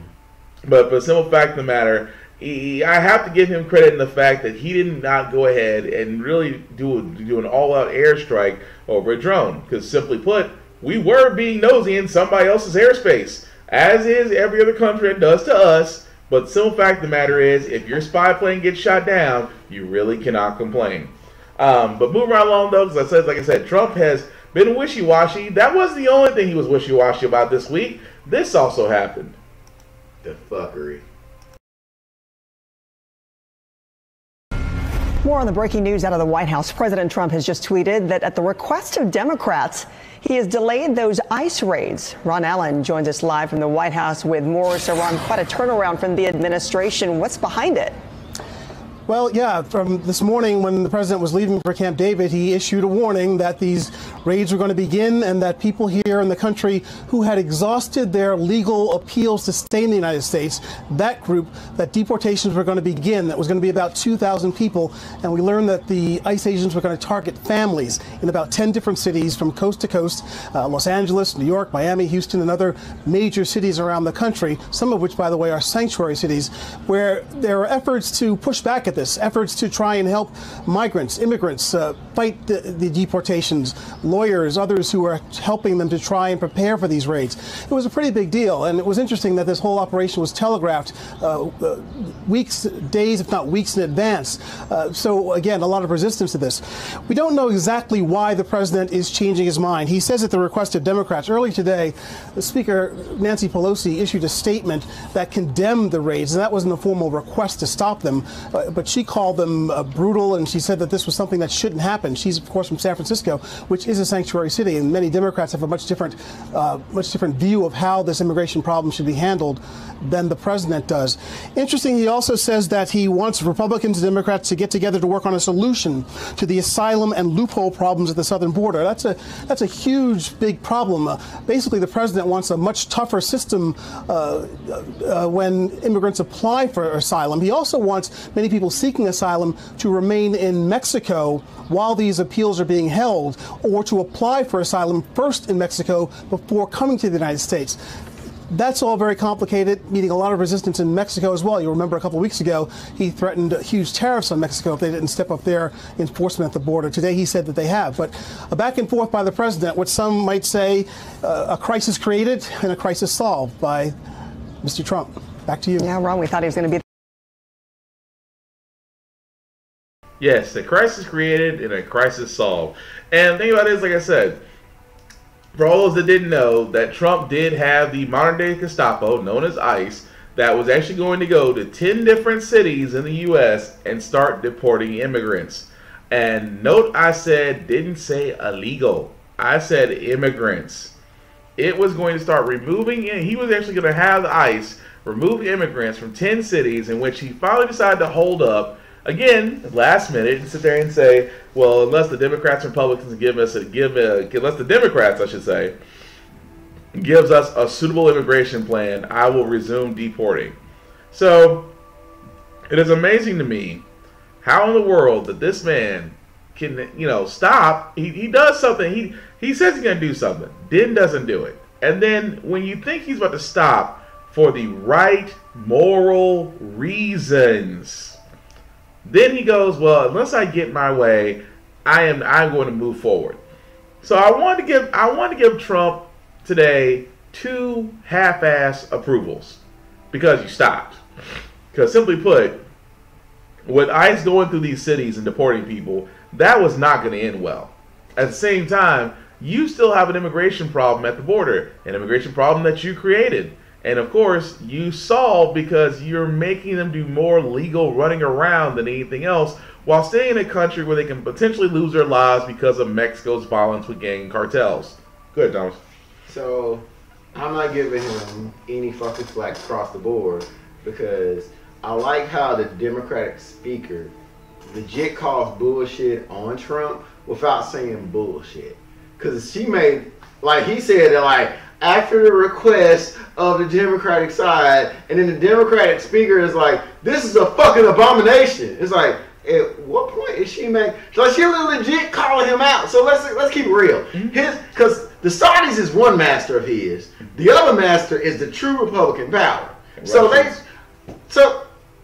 But the simple fact of the matter, I have to give him credit in the fact that he did not go ahead and really do an all-out airstrike over a drone. Because simply put, we were being nosy in somebody else's airspace, as is every other country that does to us. But the simple fact of the matter is, if your spy plane gets shot down, you really cannot complain. But moving right along, though, because like I said, Trump has been wishy-washy. That wasn't the only thing he was wishy-washy about this week. This also happened. The fuckery. More on the breaking news out of the White House. President Trump has just tweeted that at the request of Democrats, he has delayed those ICE raids. Ron Allen joins us live from the White House with more. So, Ron, quite a turnaround from the administration. What's behind it? Well, yeah, from this morning when the president was leaving for Camp David, he issued a warning that these raids were going to begin and that people here in the country who had exhausted their legal appeals to stay in the United States, that group, that deportations were going to begin. That was going to be about 2,000 people. And we learned that the ICE agents were going to target families in about 10 different cities from coast to coast, Los Angeles, New York, Miami, Houston, and other major cities around the country, some of which, by the way, are sanctuary cities, where there are efforts to push back at this, efforts to try and help migrants, immigrants, fight the deportations, lawyers, others who are helping them to try and prepare for these raids. It was a pretty big deal, and it was interesting that this whole operation was telegraphed weeks, days, if not weeks in advance. So, again, a lot of resistance to this. We don't know exactly why the president is changing his mind. He says at the request of Democrats. Early today, the Speaker, Nancy Pelosi, issued a statement that condemned the raids, and that wasn't a formal request to stop them, but she called them brutal, and she said that this was something that shouldn't happen. She's, of course, from San Francisco, which is a sanctuary city, and many Democrats have a much different view of how this immigration problem should be handled than the president does. Interesting, he also says that he wants Republicans and Democrats to get together to work on a solution to the asylum and loophole problems at the southern border. That's a huge, big problem. Basically, the president wants a much tougher system when immigrants apply for asylum. He also wants many people seeking asylum to remain in Mexico while these appeals are being held, or to apply for asylum first in Mexico before coming to the United States. That's all very complicated, meeting a lot of resistance in Mexico as well. You remember a couple of weeks ago, he threatened huge tariffs on Mexico if they didn't step up their enforcement at the border. Today, he said that they have. But a back and forth by the president, what some might say a crisis created and a crisis solved by Mr. Trump. Back to you. Yeah, Ron, we thought he was going to be. Yes, a crisis created and a crisis solved. And the thing about it is, like I said, for all those that didn't know, that Trump did have the modern-day Gestapo, known as ICE, that was actually going to go to 10 different cities in the U.S. and start deporting immigrants. And note I didn't say illegal. I said immigrants. It was going to start removing, he was actually going to have the ICE remove immigrants from 10 cities in which he finally decided to hold up, again, last minute, and sit there and say, well, unless the Democrats and Republicans unless the Democrats, I should say, gives us a suitable immigration plan, I will resume deporting. So, it is amazing to me how in the world that this man can, stop. He does something. He says he's going to do something. Then doesn't do it. And then when you think he's about to stop for the right moral reasons, then he goes, well, unless I get my way, I'm going to move forward. So I want to give Trump today 2 half-ass approvals because you stopped. Because simply put, with ICE going through these cities and deporting people, that was not going to end well. At the same time, you still have an immigration problem at the border, an immigration problem that you created. And of course, you solve because you're making them do more legal running around than anything else, while staying in a country where they can potentially lose their lives because of Mexico's violence with gang cartels. Good, Thomas. So, I'm not giving him any fucking flack across the board because I like how the Democratic speaker legit calls bullshit on Trump without saying bullshit. Because she made, like he said that like, after the request of the Democratic side, and then the Democratic speaker is like, this is a fucking abomination. It's like, at what point is she making, like she legit calling him out. So let's keep it real. Because the Saudis is one master of his. The other master is the true Republican power. So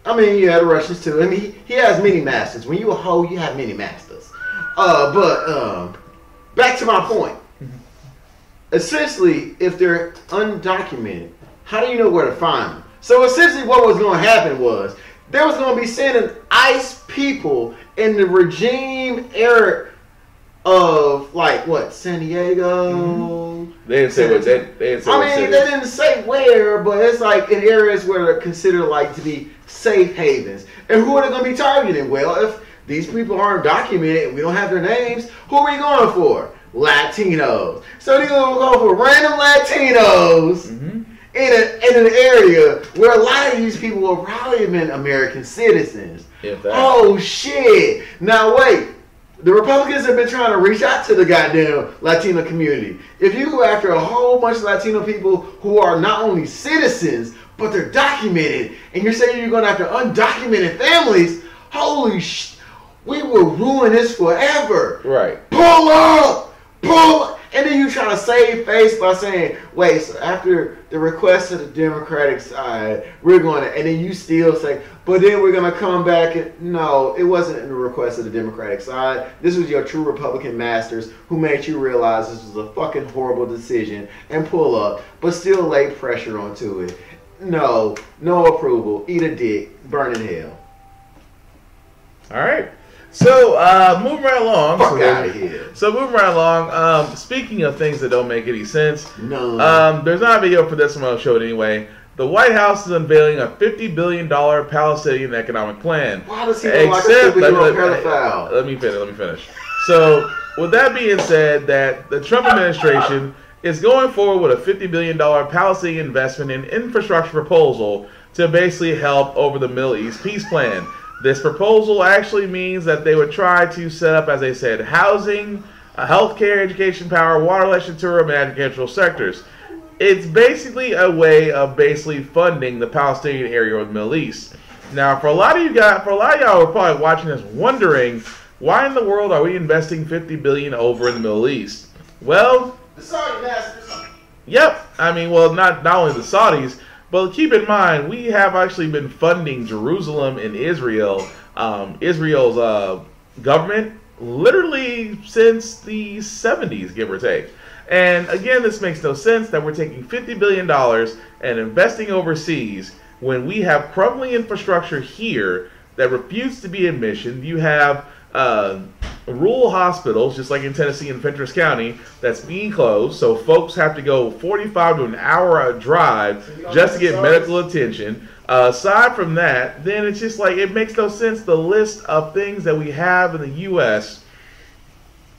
I mean, yeah, the Russians too. I mean, he has many masters. When you a hoe, you have many masters. But back to my point. Essentially, if they're undocumented, how do you know where to find them? So essentially what was going to happen was there was going to be sending ICE people in the regime era of like what, San Diego? They didn't say what they didn't say. They didn't say where, but it's like in areas where they're considered like to be safe havens. And who are they going to be targeting? Well, if these people aren't documented and we don't have their names, who are we going for? Latinos. So they're going to go for random Latinos in an area where a lot of these people will probably have been American citizens. Oh shit. Now wait. The Republicans have been trying to reach out to the goddamn Latino community. If you go after a whole bunch of Latino people who are not only citizens, but they're documented, and you're saying you're going after undocumented families, holy shit, we will ruin this forever. Right. Pull up! Pull up! And then you try to save face by saying, wait, so after the request of the Democratic side, we're going to, and then you still say, but then we're going to come back and, no, it wasn't the request of the Democratic side. This was your true Republican masters who made you realize this was a fucking horrible decision and pull up, but still lay pressure onto it. No approval. Eat a dick. Burn in hell. All right. So, moving right along. Fuck out of here. So, moving right along. Speaking of things that don't make any sense, no. There's not a video for this one. I'll show it anyway. The White House is unveiling a $50 billion Palestinian economic plan. Why does he look like a superhero pedophile? Let me finish. So, with that being said, that the Trump administration is going forward with a $50 billion Palestinian investment in infrastructure proposal to basically help over the Middle East peace plan. This proposal actually means that they would try to set up, as they said, housing, healthcare, education, power, water, electric, tourism, and agricultural sectors. It's basically a way of basically funding the Palestinian area of the Middle East. Now, for a lot of y'all who are probably watching this wondering, why in the world are we investing $50 billion over in the Middle East? Well, the Saudi masters. Yep. I mean, well, not only the Saudis, but keep in mind, we have actually been funding Jerusalem and Israel, Israel's government, literally since the 70s, give or take. And again, this makes no sense that we're taking $50 billion and investing overseas when we have crumbling infrastructure here that refutes to be in mission. You have rural hospitals, just like in Tennessee and Fentress County, that's being closed. So folks have to go 45 to an hour drive just to get medical attention. Aside from that, then it's just like, it makes no sense, the list of things that we have in the U.S.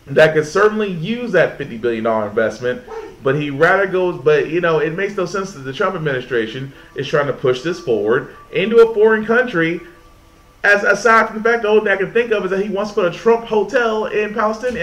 that could certainly use that $50 billion investment, but he rather goes, but you know, it makes no sense that the Trump administration is trying to push this forward into a foreign country. As aside from the fact, the only thing I can think of is that he wants to put a Trump hotel in Palestine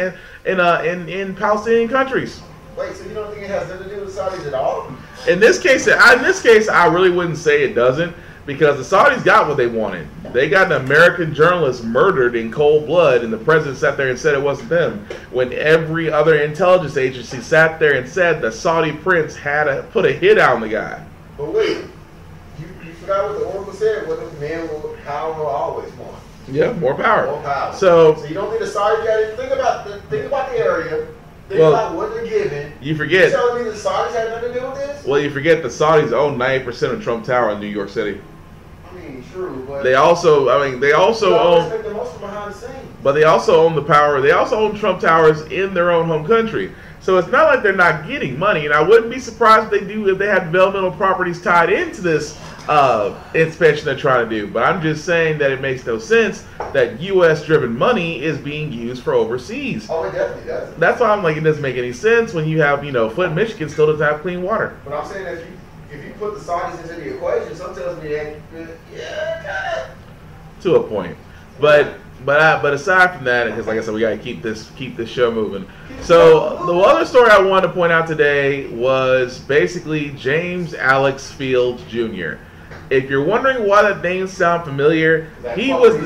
in Palestinian countries. Wait, so you don't think it has nothing to do with Saudis at all? In this case, I really wouldn't say it doesn't, because the Saudis got what they wanted. They got an American journalist murdered in cold blood, and the president sat there and said it wasn't them, when every other intelligence agency sat there and said the Saudi prince had put a hit on the guy. But wait, you forgot what the Oracle said, what the man will power will always want. Yeah, more power. More power. So you don't think the Saudis got it? Think about the area. Think about what they're giving. You forget. You're telling me the Saudis had nothing to do with this? Well, you forget the Saudis own 90% of Trump Tower in New York City. I mean, true, but they also own. The most behind the scenes. But they also own the power. They also own Trump Towers in their own home country. So it's not like they're not getting money, and I wouldn't be surprised if they had developmental properties tied into this inspection they're trying to do. But I'm just saying that it makes no sense that U.S.-driven money is being used for overseas. Oh, it definitely does. That's why I'm like, it doesn't make any sense when you have, Flint, Michigan still doesn't have clean water. But I'm saying that if you put the Saudis into the equation, some tells me that, yeah, to a point. But aside from that, because like I said, we got to keep this show moving. So the other story I wanted to point out today was basically James Alex Fields Jr. If you're wondering why that name sounds familiar, he was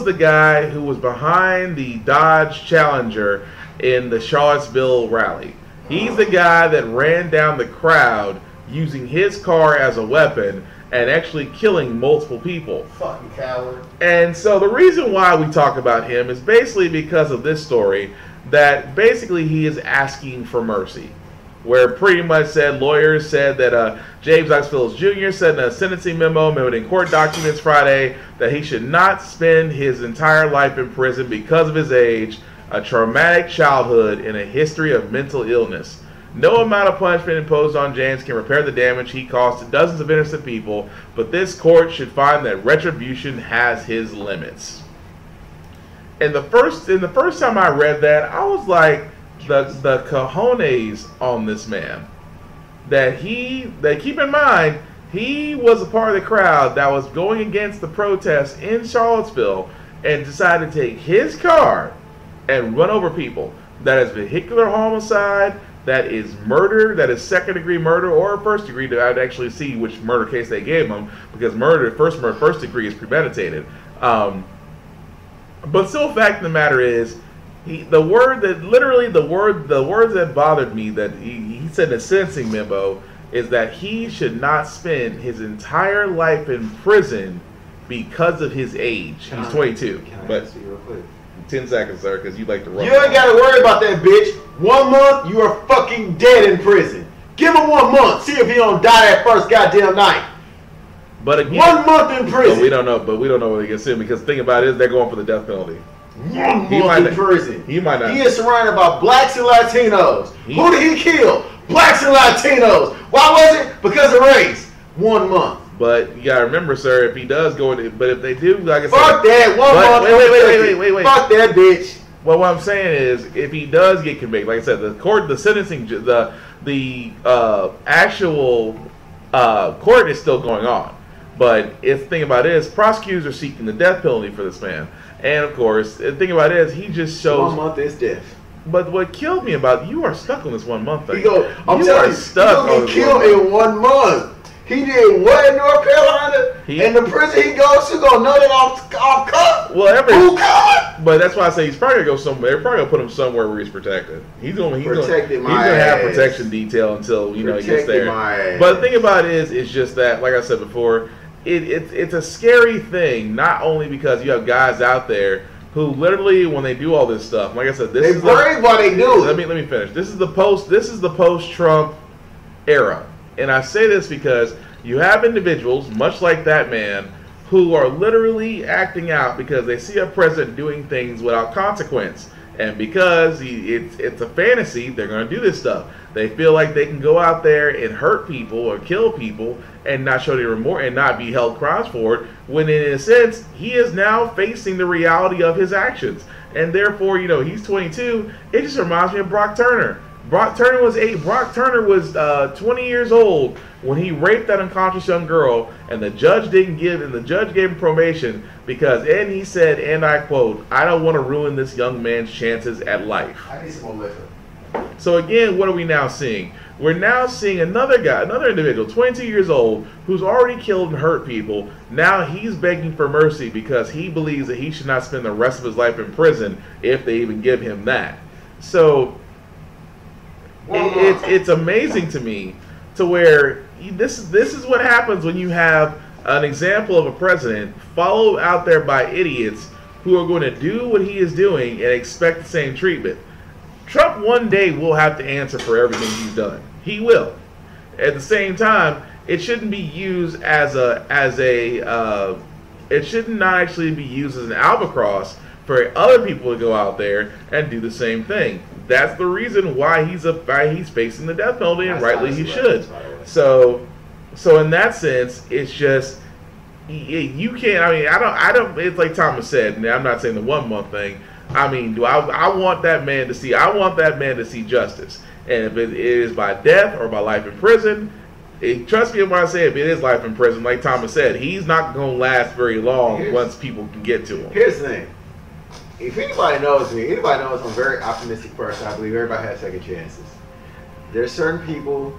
the guy who was behind the Dodge Challenger in the Charlottesville rally. He's the guy that ran down the crowd using his car as a weapon and actually killing multiple people. Fucking coward. And so the reason why we talk about him is basically because of this story, that basically he is asking for mercy. Where pretty much lawyers said that James Alex Fields Jr. said in a sentencing memo made in court documents Friday that he should not spend his entire life in prison because of his age, a traumatic childhood, and a history of mental illness. No amount of punishment imposed on James can repair the damage he caused to dozens of innocent people, but this court should find that retribution has his limits. And the first time I read that, I was like, the cojones on this man. That keep in mind, he was a part of the crowd that was going against the protests in Charlottesville and decided to take his car and run over people. That is vehicular homicide. That is murder. That is second-degree murder or first degree. I'd actually see which murder case they gave him, because first degree is premeditated. But still, fact of the matter is, the words that bothered me that he said in the sentencing memo is that he should not spend his entire life in prison because of his age. He's 22. But 10 seconds, sir, because you like to run. You ain't got to worry about that, bitch. 1 month, you are fucking dead in prison. Give him 1 month. See if he don't die that first goddamn night. But again, 1 month in prison. But we don't know whether he gets in, because the thing about it is they're going for the death penalty. 1 month in prison. He might not. He is surrounded by blacks and Latinos. Who did he kill? Blacks and Latinos. Why was it? Because of race. 1 month. But you gotta remember, sir, if he does go in, but if they do, like I said, fuck that. 1 month. Wait. Fuck that bitch. Well, what I'm saying is, if he does get convicted, like I said, the sentencing, the actual court is still going on. But the thing about it is, prosecutors are seeking the death penalty for this man. And of course, the thing about it is, he just shows 1 month is death. But what killed me about you are stuck on this 1 month thing. I'm telling you, stuck. He gonna get killed in 1 month. He did what in North Carolina? And the prison he goes to gonna nut it off cut? But that's why I say he's probably gonna go somewhere. They're probably gonna put him somewhere where he's protected. He's gonna have protection detail until he gets there. But the thing about it is, it's just that, like I said before, it's a scary thing. Not only because you have guys out there who literally, when they do all this stuff, like I said, this is brave while they do it. Let me finish. This is the post-Trump era. And I say this because you have individuals, much like that man, who are literally acting out because they see a president doing things without consequence. And because it's a fantasy, they're going to do this stuff. They feel like they can go out there and hurt people or kill people and not show any remorse and not be held crimes for it, when in a sense, he is now facing the reality of his actions. And therefore, he's 22. It just reminds me of Brock Turner. Brock Turner was 20 years old when he raped that unconscious young girl, and the judge gave him probation because, and he said, and I quote, "I don't want to ruin this young man's chances at life." I need some more liquor. So again, what are we now seeing? We're now seeing another individual, 22 years old, who's already killed and hurt people. Now he's begging for mercy because he believes that he should not spend the rest of his life in prison if they even give him that. So it's amazing to me to where this is what happens when you have an example of a president followed out there by idiots who are going to do what he is doing and expect the same treatment. Trump one day will have to answer for everything he's done. He will. At the same time, it shouldn't be used it should not actually be used as an albatross for other people to go out there and do the same thing. That's the reason why he's facing the death penalty, and rightly he should. So in that sense, it's just you can't. I mean, I don't. It's like Thomas said, and I'm not saying the 1 month thing. I mean, I want that man to see. I want that man to see justice, and if it is by death or by life in prison. Trust me when I say if it is life in prison, like Thomas said, he's not going to last very long once people can get to him. Here's the thing. If anybody knows me, anybody knows I'm a very optimistic person. I believe everybody has second chances. There's certain people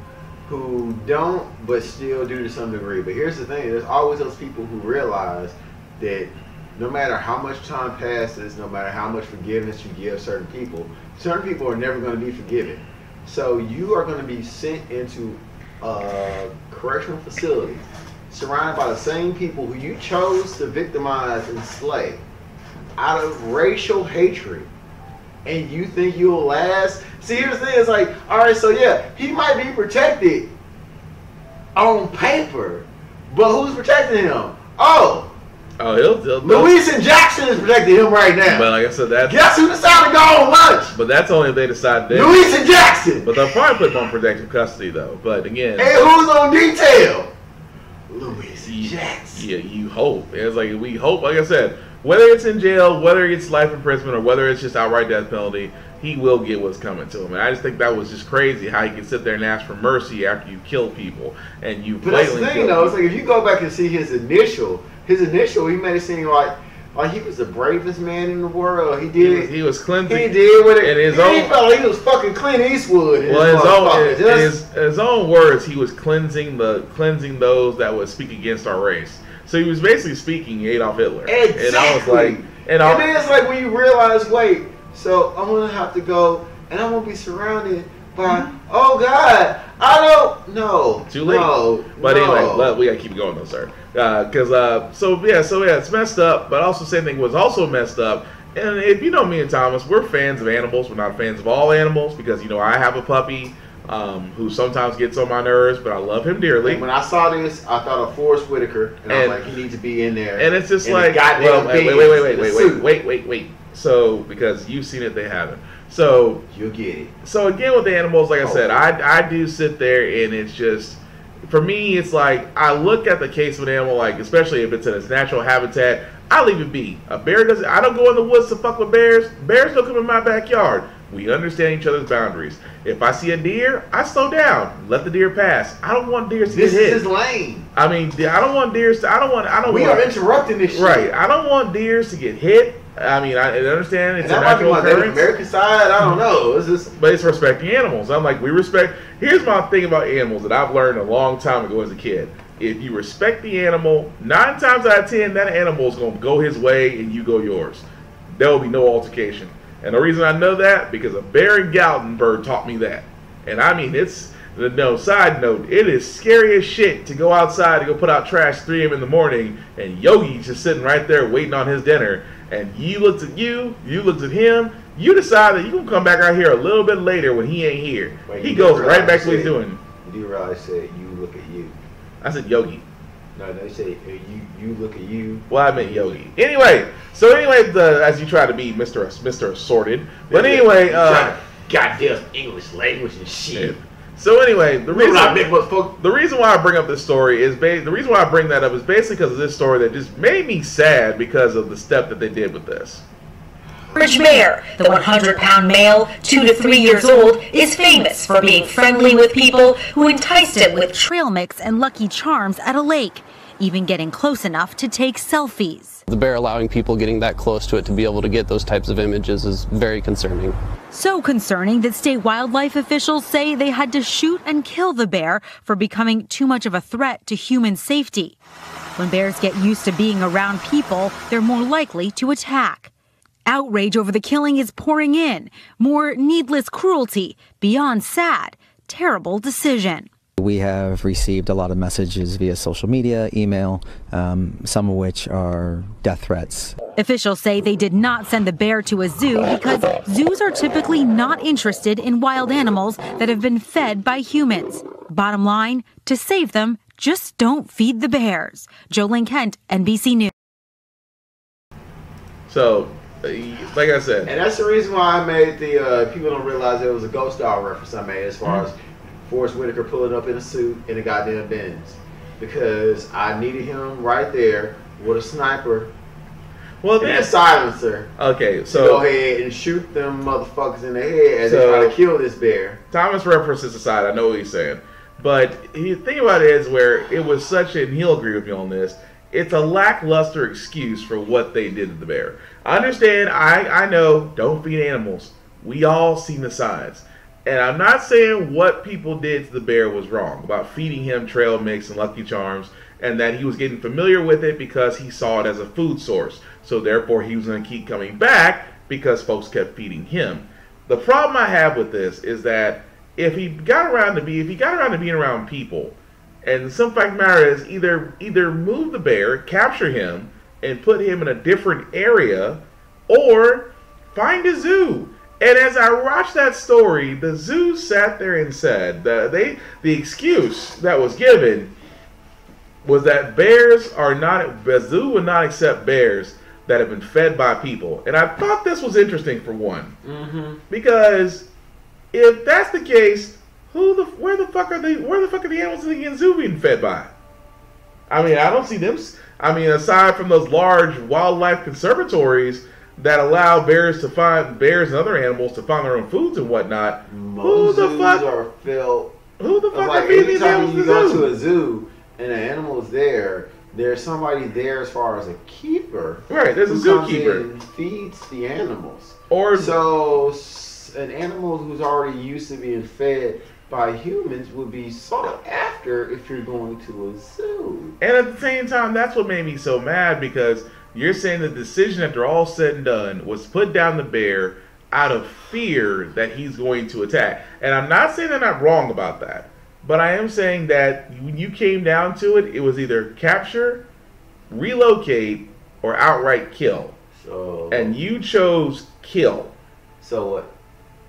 who don't, but still do to some degree. But here's the thing. There's always those people who realize that no matter how much time passes, no matter how much forgiveness you give certain people are never going to be forgiven. So you are going to be sent into a correctional facility surrounded by the same people who you chose to victimize and slay out of racial hatred, and you think you'll last? See, here's the thing, it's like, alright, so yeah, he might be protected on paper, but who's protecting him? He'll Louise and Jackson is protecting him right now. But like I said, guess who decided to go on lunch? But that's only if they decide that. Louise and Jackson. But they'll probably put him on protective custody though. But again, and who's on detail? Louise and Jackson. Yeah, you hope. It's like we hope. Like I said, whether it's in jail, whether it's life imprisonment, or whether it's just outright death penalty, he will get what's coming to him. And I just think that was just crazy how you can sit there and ask for mercy after you kill people and you. But that's the thing, though. It's like if you go back and see his initial, he made it seem like he was the bravest man in the world. He did. He was cleansing. He did with it. In his own. He felt like he was fucking Clint Eastwood. Well, in his own words, he was cleansing those that would speak against our race. So he was basically speaking Adolf Hitler. Exactly. And I was like, and then it's like when you realize, wait, so I'm gonna have to go, and I'm gonna be surrounded by, oh God, I don't know. Too late. No, but anyway, we gotta keep going though, sir. So it's messed up. But also, same thing was also messed up. And if you know me and Thomas, we're fans of animals. We're not fans of all animals because I have a puppy who sometimes gets on my nerves, but I love him dearly. And when I saw this, I thought of Forrest Whitaker, and I was like, he needs to be in there. And it's just like, wait. So because you've seen it, they haven't. So you'll get it. So again, with the animals, like I said, I do sit there, and it's just, for me, it's like I look at the case of an animal, like especially if it's in its natural habitat, I leave it be. A bear doesn't. I don't go in the woods to fuck with bears. Bears don't come in my backyard. We understand each other's boundaries. If I see a deer, I slow down, let the deer pass. I don't want deer to get hit. This is his lane. I mean, I don't want deer to. We are interrupting this shit. Right. I don't want deer to get hit. I mean, I understand it's a natural occurrence. American side, I don't know. But it's respecting animals. I'm like, we respect. Here's my thing about animals that I've learned a long time ago as a kid. If you respect the animal, 9 times out of 10, that animal is going to go his way and you go yours. There will be no altercation. And the reason I know that, because a bear in Gatlinburg taught me that. And I mean, side note, it is scary as shit to go outside to go put out trash 3 a.m. in the morning, and Yogi's just sitting right there waiting on his dinner. And you looked at you looked at him, you decide that you're going to come back out here a little bit later when he ain't here. He goes right back to what he's doing. You do realize I said, you look at you. I said Yogi. No, they say you look at you. Well, I meant Yogi. Anyway, as you try to be Mr. Assorted. But anyway, goddamn English language and shit. Yeah. So anyway, the reason why I bring up this story is the reason why I bring that up is basically because of this story that just made me sad because of the step that they did with this. Average bear, the 100-pound male, 2 to 3 years old, is famous for being friendly with people who enticed it with trail mix and Lucky Charms at a lake, even getting close enough to take selfies. The bear allowing people getting that close to it to be able to get those types of images is very concerning. So concerning that state wildlife officials say they had to shoot and kill the bear for becoming too much of a threat to human safety. When bears get used to being around people, they're more likely to attack. Outrage over the killing is pouring in. More needless cruelty, beyond sad, terrible decision. We have received a lot of messages via social media, email, some of which are death threats. Officials say they did not send the bear to a zoo because zoos are typically not interested in wild animals that have been fed by humans. Bottom line, to save them, just don't feed the bears. Jolene Kent, NBC News. So Like I said. And that's the reason why I made the, people don't realize there was a Ghost Dog reference I made as far as Forrest Whitaker pulling up in a suit in a goddamn Benz. Because I needed him right there with a sniper and a silencer. Okay, so. To go ahead and shoot them motherfuckers in the head as they try to kill this bear. Thomas references aside, I know what he's saying. But the thing about it is where it was such, and he'll agree with me on this, it's a lackluster excuse for what they did to the bear. I understand, I know, don't feed animals. We all seen the signs. And I'm not saying what people did to the bear was wrong, about feeding him trail mix and Lucky Charms, and that he was getting familiar with it because he saw it as a food source. So therefore he was going to keep coming back because folks kept feeding him. The problem I have with this is that if he got around to being around people, and some fact of the matter is either move the bear, capture him, and put him in a different area, or find a zoo. And as I watched that story, the zoo sat there and said that the excuse that was given was that the zoo would not accept bears that have been fed by people. And I thought this was interesting for one, because if that's the case, where the fuck are the animals in the zoo being fed by? I mean, I don't see them. I mean, aside from those large wildlife conservatories that allow bears and other animals to find their own foods and whatnot, who the fuck are filled? Who the fuck like, are feeding these animals? You go to a zoo and an animal is there. There's somebody there as far as a keeper. Right, there's a zookeeper and feeds the animals. Or so an animal who's already used to being fed by humans would be sought after if you're going to a zoo. And at the same time, that's what made me so mad, because you're saying the decision after all said and done was to put down the bear out of fear that he's going to attack. And I'm not saying they're not wrong about that, but I am saying that when you came down to it, it was either capture, relocate, or outright kill. And you chose kill. So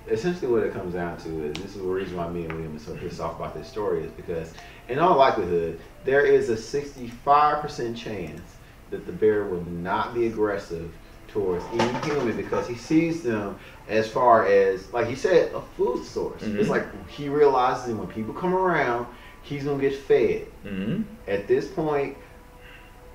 essentially what it comes down to is, this is the reason why me and William are so pissed off about this story, is because in all likelihood there is a 65% chance that the bear will not be aggressive towards any human, because he sees them as far as, like he said, a food source. It's like he realizes that when people come around, he's gonna get fed. At this point,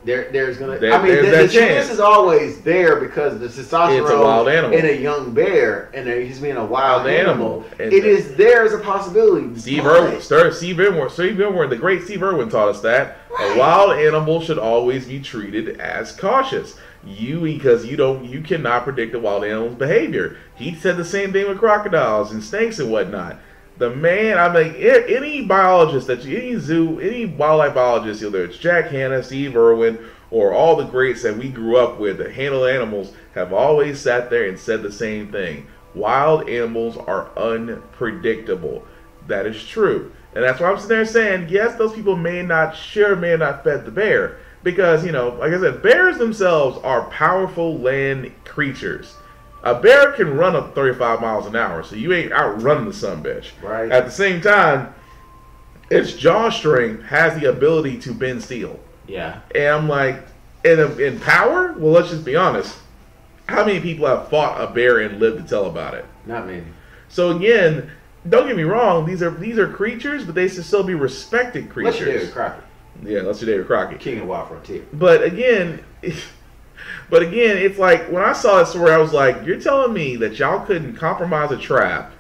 there's gonna. The chance is always there because the testosterone in a young bear, and he's being a wild animal. It is there as a possibility. Steve Irwin, the great Steve Irwin taught us that a wild animal should always be treated as cautious. Because you cannot predict a wild animal's behavior. He said the same thing with crocodiles and snakes and whatnot. The man, I mean, any biologist any wildlife biologist, whether it's Jack Hanna, Steve Irwin, or all the greats that we grew up with that handle animals, have always sat there and said the same thing. Wild animals are unpredictable. That is true. And that's why I'm sitting there saying, yes, those people may not fed the bear. Because, like I said, bears themselves are powerful land creatures. A bear can run up 35 miles an hour, so you ain't outrunning the sumbitch. Right. At the same time, its jaw strength has the ability to bend steel. Yeah. And I'm like, in power? Well, let's just be honest. How many people have fought a bear and lived to tell about it? Not many. So again, don't get me wrong. These are creatures, but they should still be respected creatures. Legendary Crockett. Yeah, let's do David Crockett. King of Wild Frontier. But again, it's like, when I saw that story, I was like, you're telling me that y'all couldn't compromise a trap,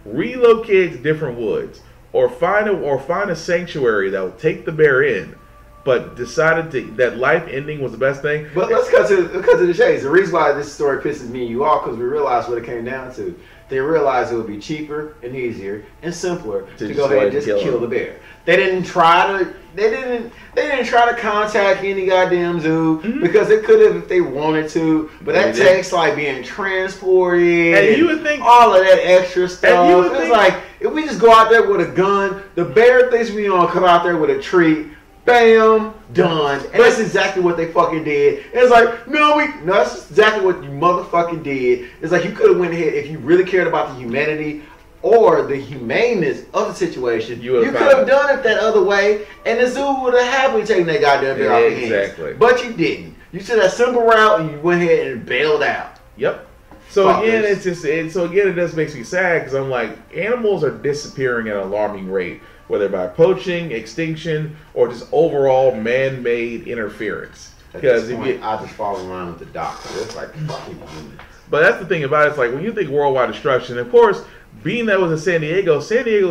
relocate to different woods, or find a sanctuary that would take the bear in, but decided that life ending was the best thing? But let's cut to the chase. The reason why this story pisses me and you off, because we realized what it came down to. They realized it would be cheaper and easier and simpler to go ahead and just kill the bear. They didn't try to contact any goddamn zoo, because they could have if they wanted to, but that takes like being transported and you would think all of that extra stuff. It's like, if we just go out there with a gun, the bear thinks we gonna come out there with a treat. Bam, done. And that's exactly what they fucking did. And it's like, no, that's exactly what you motherfucking did. It's like, you could have went ahead, if you really cared about the humanity or the humaneness of the situation, you could have done it that other way, and the zoo would have happily taken that goddamn bear off your hands. But you didn't. You took that simple route and you went ahead and bailed out. Yep. So again, it just makes me sad because I'm like, animals are disappearing at an alarming rate, whether by poaching, extinction, or just overall man-made interference. Because I just follow around with the doctor. It's like fucking humans. But that's the thing about it. It's like when you think worldwide destruction, of course, being that was in San Diego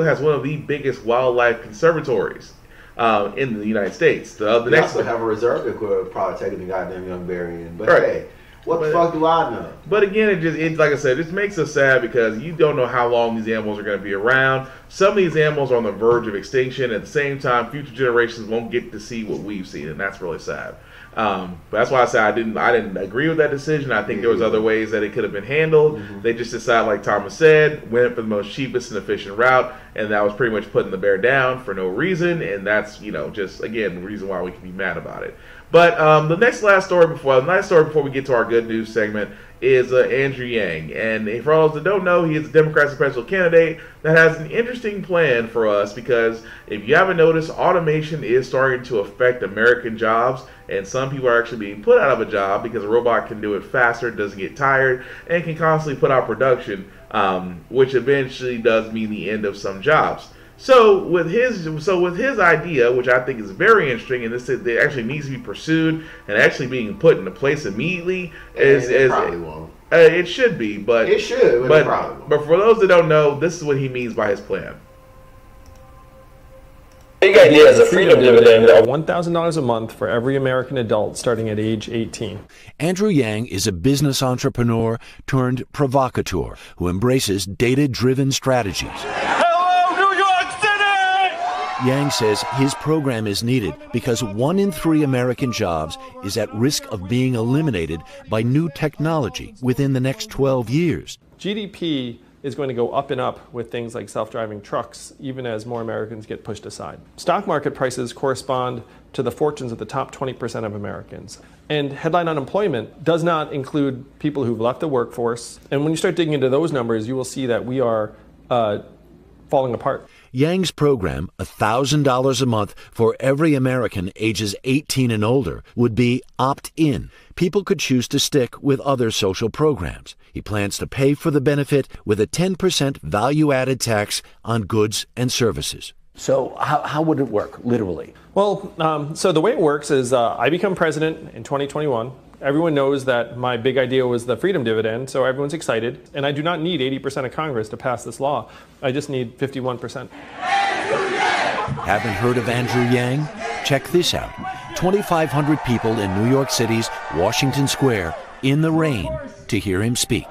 has one of the biggest wildlife conservatories in the United States. They also have a reserve that could probably taking the goddamn young berry in. But right. Hey, what the fuck do I know? But again, it like I said, it makes us sad because you don't know how long these animals are going to be around. Some of these animals are on the verge of extinction. At the same time, future generations won't get to see what we've seen, and that's really sad. But that's why I said I didn't agree with that decision. I think there was other ways that it could have been handled. They just decided, like Thomas said, went for the most cheapest and efficient route, and that was pretty much putting the bear down for no reason. And that's just again the reason why we can be mad about it. But the last story before we get to our good news segment is Andrew Yang. And for all those that don't know, he is a Democratic presidential candidate that has an interesting plan for us because if you haven't noticed, automation is starting to affect American jobs. And some people are actually being put out of a job because a robot can do it faster, doesn't get tired, and can constantly put out production, which eventually does mean the end of some jobs. So with his idea, which I think is very interesting, and it actually needs to be pursued and actually being put into place immediately, probably won't. It should be, but it should. But it probably won't. But for those that don't know, this is what he means by his plan. Big idea is a freedom dividend of $1,000 a month for every American adult starting at age 18. Andrew Yang is a business entrepreneur turned provocateur who embraces data-driven strategies. Hello, New York City! Yang says his program is needed because 1 in 3 American jobs is at risk of being eliminated by new technology within the next 12 years. GDP is going to go up and up with things like self-driving trucks, even as more Americans get pushed aside. Stock market prices correspond to the fortunes of the top 20% of Americans. And headline unemployment does not include people who've left the workforce. And when you start digging into those numbers, you will see that we are falling apart. Yang's program, $1,000 a month for every American ages 18 and older, would be opt-in. People could choose to stick with other social programs. He plans to pay for the benefit with a 10% value-added tax on goods and services. So how would it work, literally? Well, so the way it works is I become president in 2021. Everyone knows that my big idea was the freedom dividend, so everyone's excited. And I do not need 80% of Congress to pass this law. I just need 51%. Haven't heard of Andrew Yang? Check this out. 2,500 people in New York City's Washington Square in the rain to hear him speak.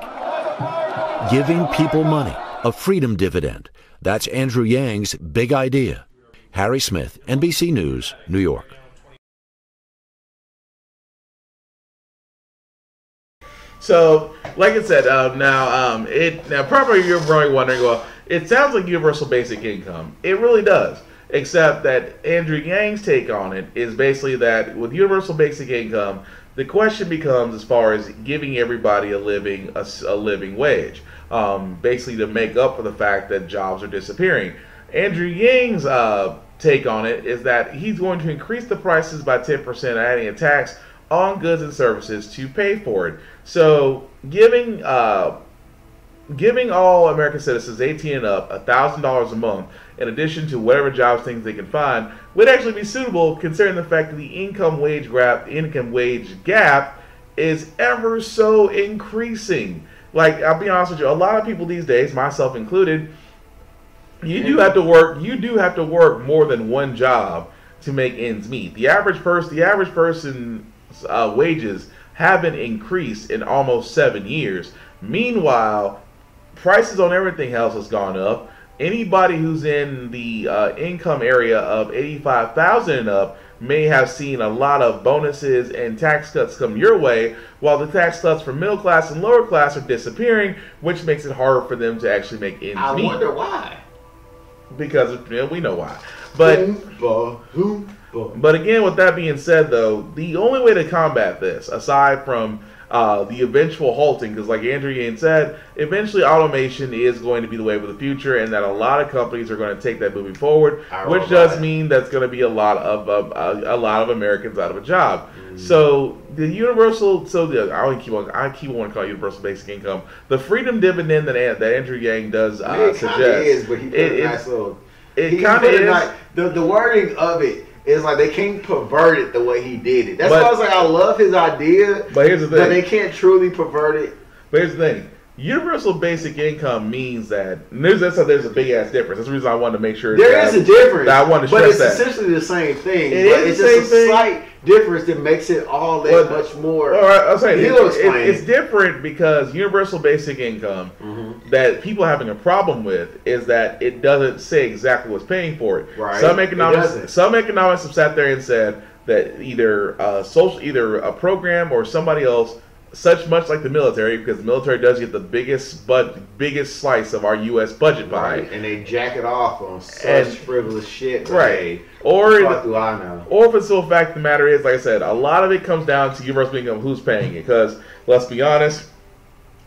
Giving people money, a freedom dividend. That's Andrew Yang's big idea. Harry Smith, NBC News, New York. So, like I said, now probably you're probably wondering, well, it sounds like universal basic income. It really does, except that Andrew Yang's take on it is basically that with universal basic income, the question becomes as far as giving everybody a living wage, basically to make up for the fact that jobs are disappearing. Andrew Yang's take on it is that he's going to increase the prices by 10%, adding a tax on goods and services to pay for it. So giving all American citizens 18 and up $1,000 a month, in addition to whatever jobs things they can find, would actually be suitable considering the fact that the income wage gap is ever so increasing. Like, I'll be honest with you, a lot of people these days, myself included, you do have to work more than one job to make ends meet. The average person's wages haven't increased in almost 7 years. Meanwhile, prices on everything else has gone up. Anybody who's in the income area of $85,000 and up may have seen a lot of bonuses and tax cuts come your way, while the tax cuts for middle class and lower class are disappearing, which makes it harder for them to actually make ends meet. I wonder why. Because we know why. But again, with that being said, though, the only way to combat this, aside from the eventual halting, because like Andrew Yang said, eventually automation is going to be the wave of the future, and that a lot of companies are going to take that moving forward, which does mean that's going to be a lot of Americans out of a job. So the universal, I keep on to call it universal basic income. The freedom dividend that Andrew Yang does suggest, is, but he put a nice little. It kind of is. The wording of it is like they can't pervert it the way he did it. That's why I was like, I love his idea, but here's the thing: but they can't truly pervert it. But here's the thing. Universal basic income means that there's a big ass difference. That's the reason I wanted to make sure there is a difference. I wanted to stress but it's that. essentially the same thing. It's just a slight difference that makes it all that much more. All right, I'm saying it's different because universal basic income that people are having a problem with is that it doesn't say exactly what's paying for it. Right. Some economists have sat there and said that either a program or somebody else, much like the military, because the military does get the biggest slice of our U.S. budget by, and they jack it off on such frivolous shit, right? Or for the simple fact of the matter is, like I said, a lot of it comes down to universal income, who's paying it. Because let's be honest,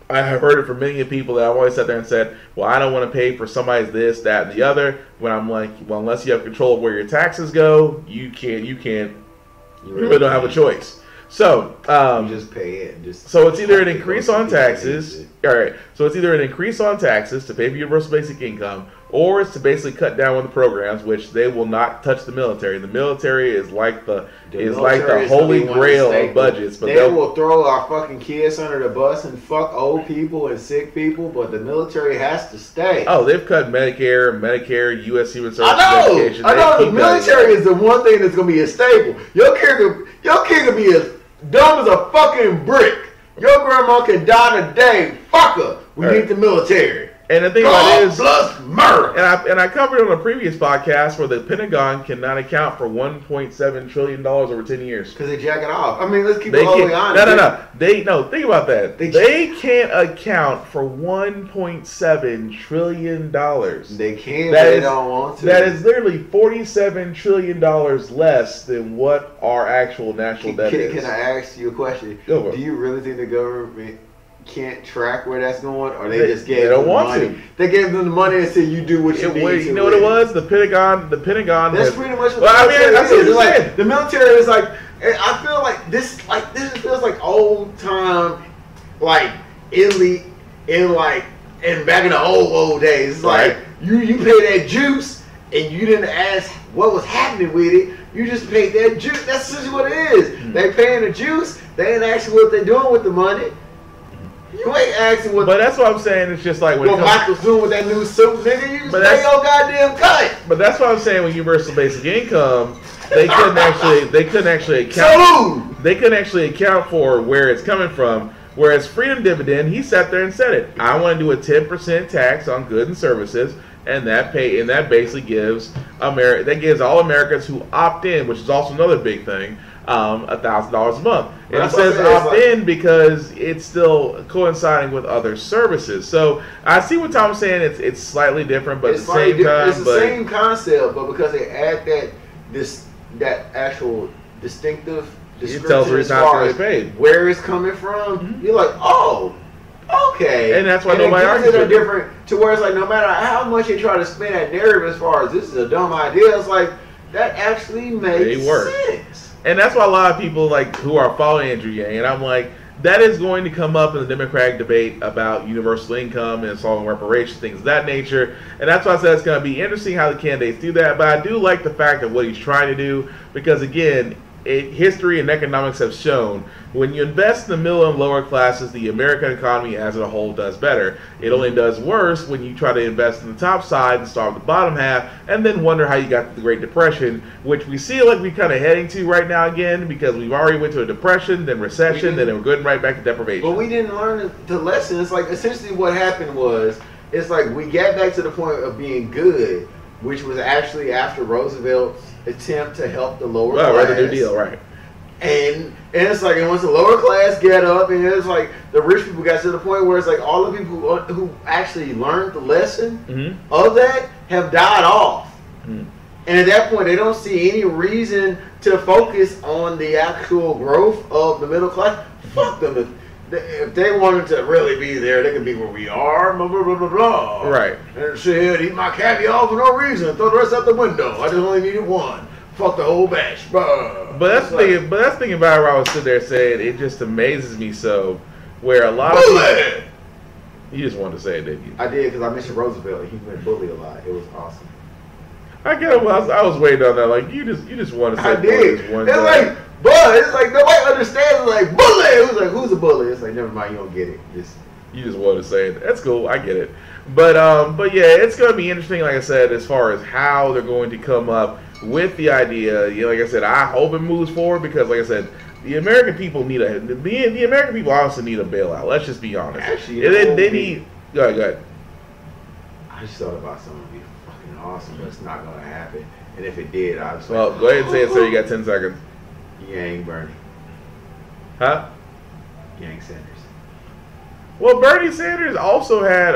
I have heard it from many people that I've always sat there and said, "Well, I don't want to pay for somebody's this, that, and the other." When I'm like, "Well, unless you have control of where your taxes go, you really don't have a choice." So you just pay it. So it's either an increase on taxes. All right. So it's either an increase on taxes to pay for universal basic income, or it's to basically cut down on the programs, which they will not touch the military. The military is like the holy grail of budgets. But they will throw our fucking kids under the bus and fuck old people and sick people, but the military has to stay. Oh, they've cut Medicare, U.S. Human Services. I know. The military is the one thing that's gonna be stable. Your kid could be as dumb as a fucking brick. Your grandma can die today. Fuck her. We need the military. And the thing about it is, plus murder. And I covered it on a previous podcast where the Pentagon cannot account for $1.7 trillion over 10 years because they jack it off. I mean, let's keep it all the way honest. No. Think about that. They can't account for $1.7 trillion. They can, but they don't want to. That is literally $47 trillion less than what our actual national debt is. Can I ask you a question? Do you really think the government can't track where that's going, or they just gave them the money? They gave them the money and said, "You do what you need to." You know what it was? The Pentagon. That's pretty much what the military is. Like, the military is like. I feel like this feels like old time, like elite, and back in the old days. It's like you pay that juice, and you didn't ask what was happening with it. You just paid that juice. That's essentially what it is. They paying the juice. They ain't asking what they're doing with the money. You ain't asking what. But that's what I'm saying. It's just like what Michael's doing with that new suit, nigga. You just pay your goddamn cut. But that's what I'm saying. With universal basic income, they couldn't actually account. They couldn't actually account for where it's coming from. Whereas freedom dividend, he sat there and said it. I want to do a 10% tax on goods and services, and that basically gives all Americans who opt in, which is also another big thing. $1,000 a month. And it says opt in because it's still coinciding with other services. So I see what Tom's saying. It's slightly different, but at the same time, it's the same concept, but because they add that actual distinctive description as far as where it's coming from, you're like, oh, okay. And that's why nobody argues it different to where it's like no matter how much you try to spin that narrative as far as this is a dumb idea, it's like that actually makes sense. And that's why a lot of people who are following Andrew Yang, and I'm like, that is going to come up in the Democratic debate about universal income and solving reparations, things of that nature. And that's why I said it's going to be interesting how the candidates do that. But I do like the fact of what he's trying to do because, again, history and economics have shown when you invest in the middle and lower classes, the American economy as a whole does better. It only does worse when you try to invest in the top side and starve the bottom half and then wonder how you got to the Great Depression, which we see like we're kind of heading to right now again because we've already went to a depression, then recession, then we're going right back to deprivation. But we didn't learn the lesson. It's like essentially what happened was, it's like we got back to the point of being good, which was actually after Roosevelt's attempt to help the lower class. Right, the New Deal, right. And it's like, and once the lower class get up, and it's like the rich people got to the point where it's like all the people who actually learned the lesson of that have died off. And at that point, they don't see any reason to focus on the actual growth of the middle class. Fuck them. if they wanted to really be there, they could be where we are, blah, blah, blah, blah, blah. Right. And shit, eat my caviar for no reason, throw the rest out the window. I just only needed one. Fuck the whole batch. Blah. But that's the thing. But that's the thing about it. Where I was sitting there saying it just amazes me so. Where a lot of people, you just wanted to say it, didn't you? I did because I mentioned Roosevelt. He went bully a lot. It was awesome. I get it. I was waiting on that. Like you just want to say. I did. It's like, but it's like nobody understands. It's like bully. It was like, who's a bully? It's like, never mind. You don't get it. You just want to say it. That's cool. I get it. But yeah, it's going to be interesting. Like I said, as far as how they're going to come up with the idea. You know, like I said, I hope it moves forward because, like I said, the American people need the American people honestly need a bailout. Let's just be honest. Actually, and they need. Go ahead. I just thought about something that would be fucking awesome, but it's not going to happen. And if it did, I'd just well, go ahead and say it, sir. You got 10 seconds. Yang Bernie. Huh? Yang Sanders. Well, Bernie Sanders also had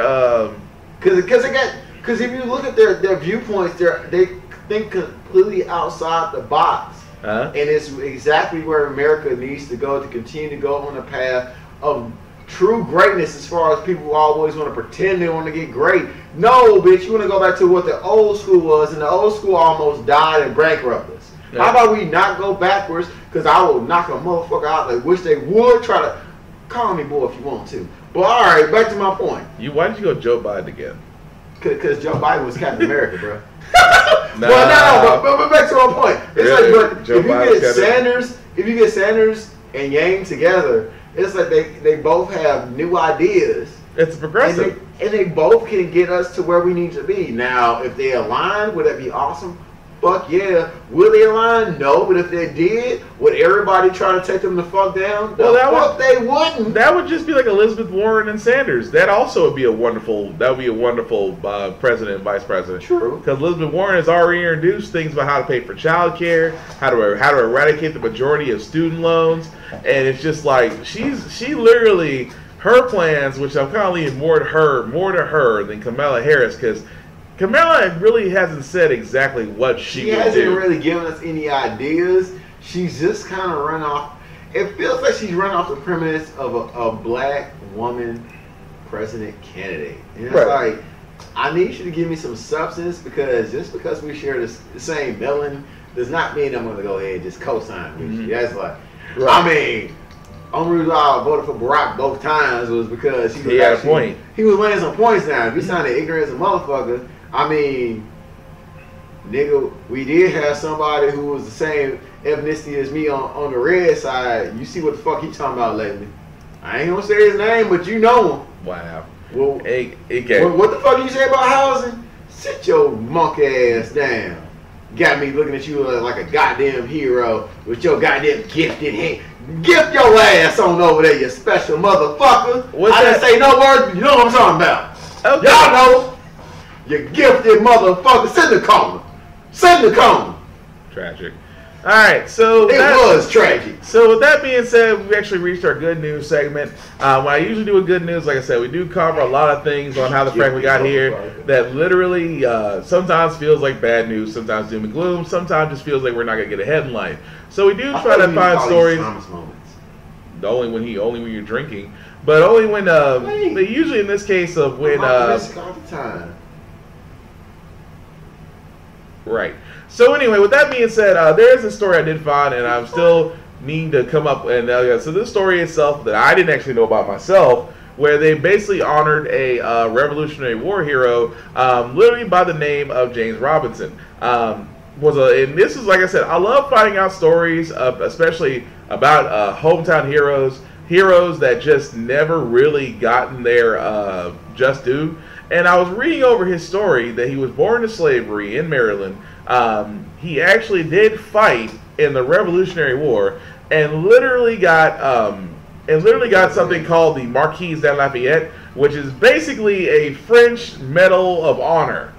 because if you look at their viewpoints, they think completely outside the box, and it's exactly where America needs to go to continue to go on the path of true greatness. As far as people who always want to pretend they want to get great, no, bitch, you want to go back to what the old school was, and the old school almost died and bankrupted us. Yeah. How about we not go backwards? Because I will knock a motherfucker out. Like wish they would try to call me boy if you want to. But all right, back to my point. Why did you go Joe Biden again? Because Joe Biden was Captain America, bro. But back to my point. It's really? Like, but if you get Sanders and Yang together, it's like they both have new ideas. It's progressive, and they both can get us to where we need to be. Now, if they align, would that be awesome? Fuck yeah. Will they align? No. But if they did, would everybody try to take them the fuck down? They wouldn't. That would just be like Elizabeth Warren and Sanders. That also would be a wonderful. President and vice president. True. Because Elizabeth Warren has already introduced things about how to pay for child care, how to eradicate the majority of student loans, and it's just like she literally her plans, which I'm kind of leaning more to her than Kamala Harris, because Kamala really hasn't said exactly what she would do. She hasn't really given us any ideas. She's just kind of run off. It feels like she's run off the premise of a black woman president candidate. And it's like, I need you to give me some substance, because just because we share the same melon does not mean I'm going to go ahead and just co-sign with you. That's like, I mean, only reason I voted for Barack both times was because he had a point. He was winning some points now. If you sounded ignorant as a motherfucker, I mean, nigga, we did have somebody who was the same ethnicity as me on the red side. You see what the fuck he talking about lately. I ain't gonna say his name, but you know him. Wow. Well, what the fuck you say about housing? Sit your monkey ass down. Got me looking at you like a goddamn hero with your goddamn gifted hand. Gift your ass on over there, you special motherfucker. I didn't say no words, you know what I'm talking about. Okay. Y'all know. You gifted motherfucker. Sit in the corner. Sit in the corner. Tragic. All right, so it was tragic. So with that being said, we actually reached our good news segment. When I usually do a good news, like I said, we do cover a lot of things on how the Frack We Got Here that literally sometimes feels like bad news, sometimes doom and gloom, sometimes just feels like we're not gonna get ahead in life. So we do try to find stories. Only when you're drinking, but only when but usually in this case of when all the time. Right. So anyway, with that being said, there is a story I did find, and I'm still needing to come up. And so this story itself that I didn't actually know about myself, where they basically honored a Revolutionary War hero, literally by the name of James Robinson. And this is, like I said, I love finding out stories, especially about hometown heroes that just never really gotten their just due. And I was reading over his story that he was born to slavery in Maryland. He actually did fight in the Revolutionary War and literally got something called the Marquis de Lafayette, which is basically a French Medal of Honor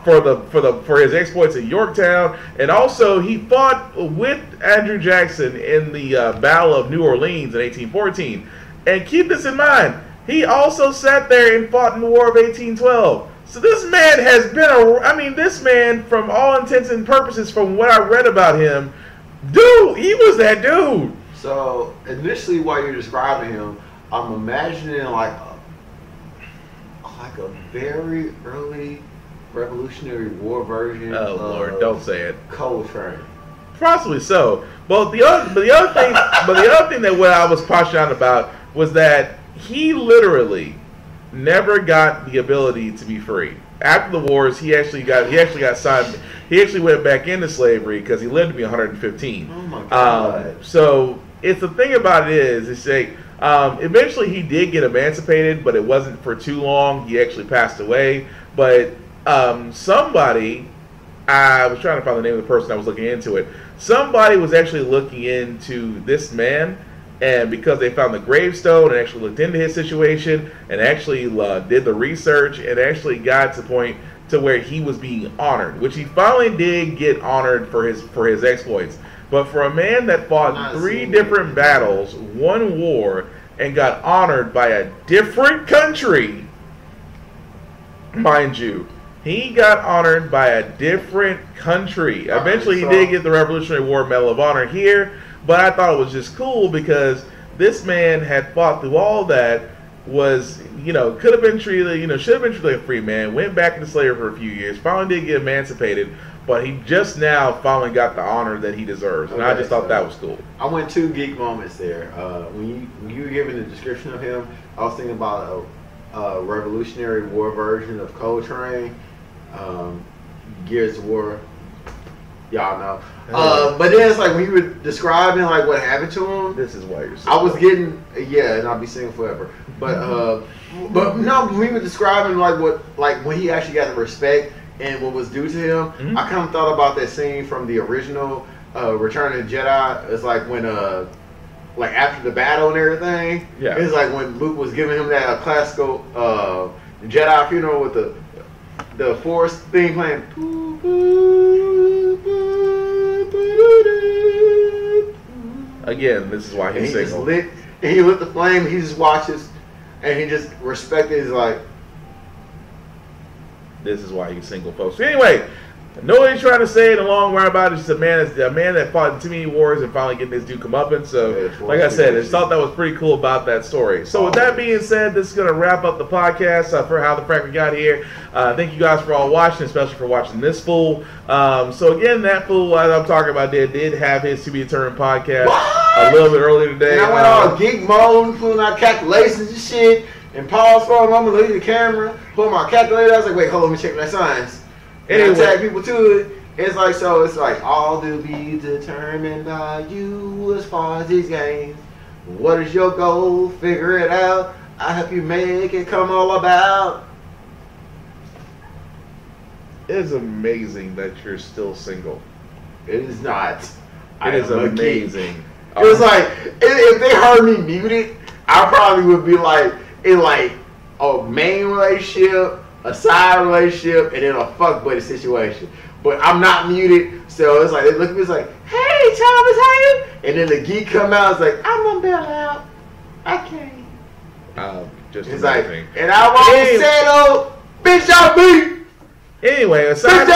for his exploits at Yorktown. And also he fought with Andrew Jackson in the Battle of New Orleans in 1814. And keep this in mind, he also sat there and fought in the War of 1812. So this man has been this man, from all intents and purposes, from what I read about him, dude, he was that dude. So initially while you're describing him, I'm imagining like a very early Revolutionary War version. Oh Lord, don't say it. Coltrane. Possibly so. But the other thing that what I was passionate about was that he literally never got the ability to be free. After the wars, he actually got signed. He actually went back into slavery because he lived to be 115. Oh my God. So it's the thing about it is like eventually he did get emancipated, but it wasn't for too long. He actually passed away. But somebody, I was trying to find the name of the person that was looking into it. Somebody was actually looking into this man, and because they found the gravestone and actually looked into his situation and actually did the research and actually got to the point to where he was being honored, which he finally did get honored for his exploits. But for a man that fought 3 different battles, 1 war, and got honored by a different country, mind you, he got honored by a different country. Eventually, he did get the Revolutionary War Medal of Honor here, but I thought it was just cool because this man had fought through all that, was, could have been treated, should have been treated like a free man, went back into slavery for a few years, finally did get emancipated, but he just now finally got the honor that he deserves, and I just thought that was cool. I went 2 geek moments there. When you were giving the description of him, I was thinking about a Revolutionary War version of Coltrane. Gears of War, y'all know. But then it's like when you were describing like what happened to him. This is why you're single. I was getting and I'll be single forever. But no, when we were describing like when he actually got the respect and what was due to him, I kind of thought about that scene from the original Return of the Jedi. It's like when like after the battle and everything. Yeah. It's like when Luke was giving him that classical Jedi funeral with the Force thing playing. Again, this is why he's single. He lit the flame. He just watches, and he just respected. He's like, this is why he's single, folks. Anyway, know what he's trying to say in the long run about it. It's a man that fought in too many wars and finally getting his due comeuppance. So, like I said, I just thought that was pretty cool about that story. So, with that being said, this is going to wrap up the podcast for How the Frack We Got Here. Thank you guys for all watching, especially for watching this fool. So, again, that fool as I'm talking about did have his To Be Determined podcast a little bit earlier today. And I went all geek mode, pulling out calculations and shit, and paused for a moment, looked at the camera, pulled my calculator. I was like, wait, hold on, let me check my signs. Anyway, and I tag people to it. It's like all to be determined by you as far as these games. What is your goal? Figure it out. I hope you make it come all about. It is amazing that you're still single. It is not. It is amazing. It's like if they heard me muted, I probably would be like in like a main relationship, a side relationship, and then a fuck buddy situation. But I'm not muted, so it's like they look at me, it's like, hey Thomas, how you? And then the geek come out, it's like, I'm gonna bail out. I can't. Just it's amazing. Like, and I won't settle, bitch out me. Anyway, aside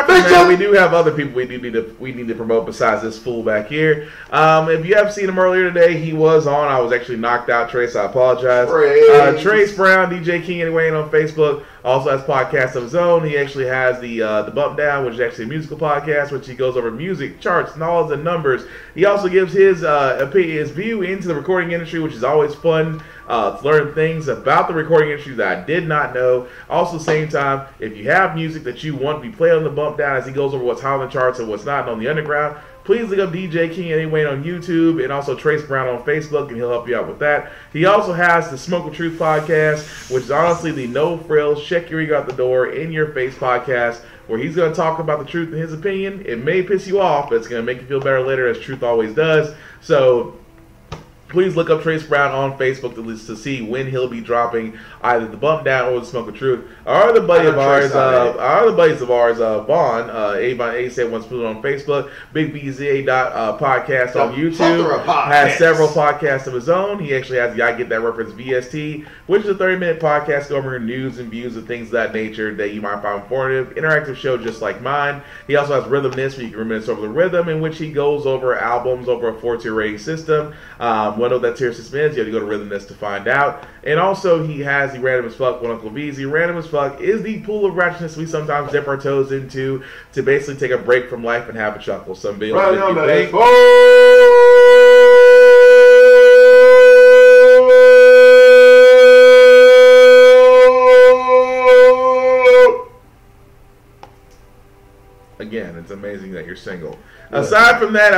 from that, we do have other people we need to promote besides this fool back here. If you have seen him earlier today, he was on. I was actually knocked out, Trace. I apologize. Trace Brown, DJ King anyway, on Facebook. Also has podcasts of his own. He actually has the Bump Down, which is actually a musical podcast, which he goes over music, charts, knowledge, and numbers. He also gives his view into the recording industry, which is always fun. To learn things about the recording industry that I did not know. Also, same time, if you have music that you want to be played on the Bump Down as he goes over what's hot on the charts and what's not on the underground, please look up DJ King anyway on YouTube and also Trace Brown on Facebook, and he'll help you out with that. He also has the Smoke with Truth podcast, which is honestly the no frills, check your ego out the door, in your face podcast, where he's going to talk about the truth in his opinion. It may piss you off, but it's going to make you feel better later, as truth always does. So please look up Trace Brown on Facebook to see when he'll be dropping either the Bump Down or the Smoke of Truth. Our other buddy of ours, Vaughn, Avon A71 on Facebook, Big BZA podcast on YouTube, has several podcasts of his own. He actually has the I Get That Reference VST, which is a 30-minute podcast covering news and views and things of that nature that you might find informative. Interactive show just like mine. He also has Rhythmness, where you can reminisce over the rhythm, in which he goes over albums over a 4-tier rating system. One want to know what that tier system is, you have to go to Rhythmness to find out. And also, he has the Random as Fuck with Uncle V's. The Random as Fuck is the pool of ratchetness we sometimes dip our toes into to basically take a break from life and have a chuckle. Some videos make you Again, it's amazing that you're single. Yeah. Aside from that,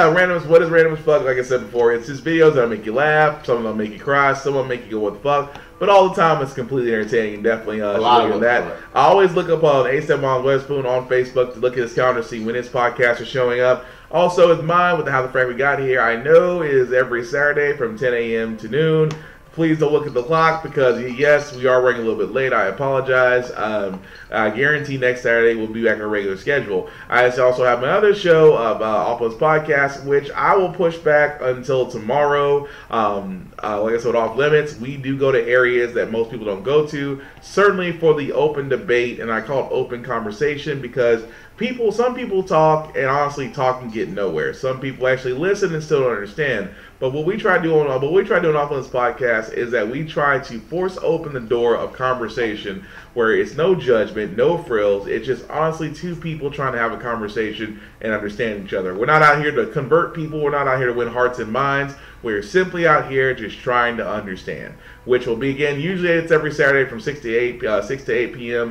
what is Random as Fuck? Like I said before, it's just videos that'll make you laugh, some of them make you cry, some of them make you go, what the fuck? But all the time, it's completely entertaining and definitely a lot of that. I always look up on A7 on Weatherspoon on Facebook to look at his calendar, see when his podcasts are showing up. Also, with mine, with the How the Frack We Got Here, I know is every Saturday from 10 a.m. to noon. Please don't look at the clock because, yes, we are running a little bit late. I apologize. I guarantee next Saturday we'll be back on our regular schedule. I also have my other show, Off-Limits Podcast, which I will push back until tomorrow. Like I said, Off Limits, we do go to areas that most people don't go to, certainly for the open debate, and I call it open conversation because some people talk, and honestly, talk and get nowhere. Some people actually listen and still don't understand. But what we try to do on Off Limits Podcast is that we try to force open the door of conversation where it's no judgment, no frills. It's just honestly two people trying to have a conversation and understand each other. We're not out here to convert people. We're not out here to win hearts and minds. We're simply out here just trying to understand, which will be, again, usually it's every Saturday from 6 to 8 p.m.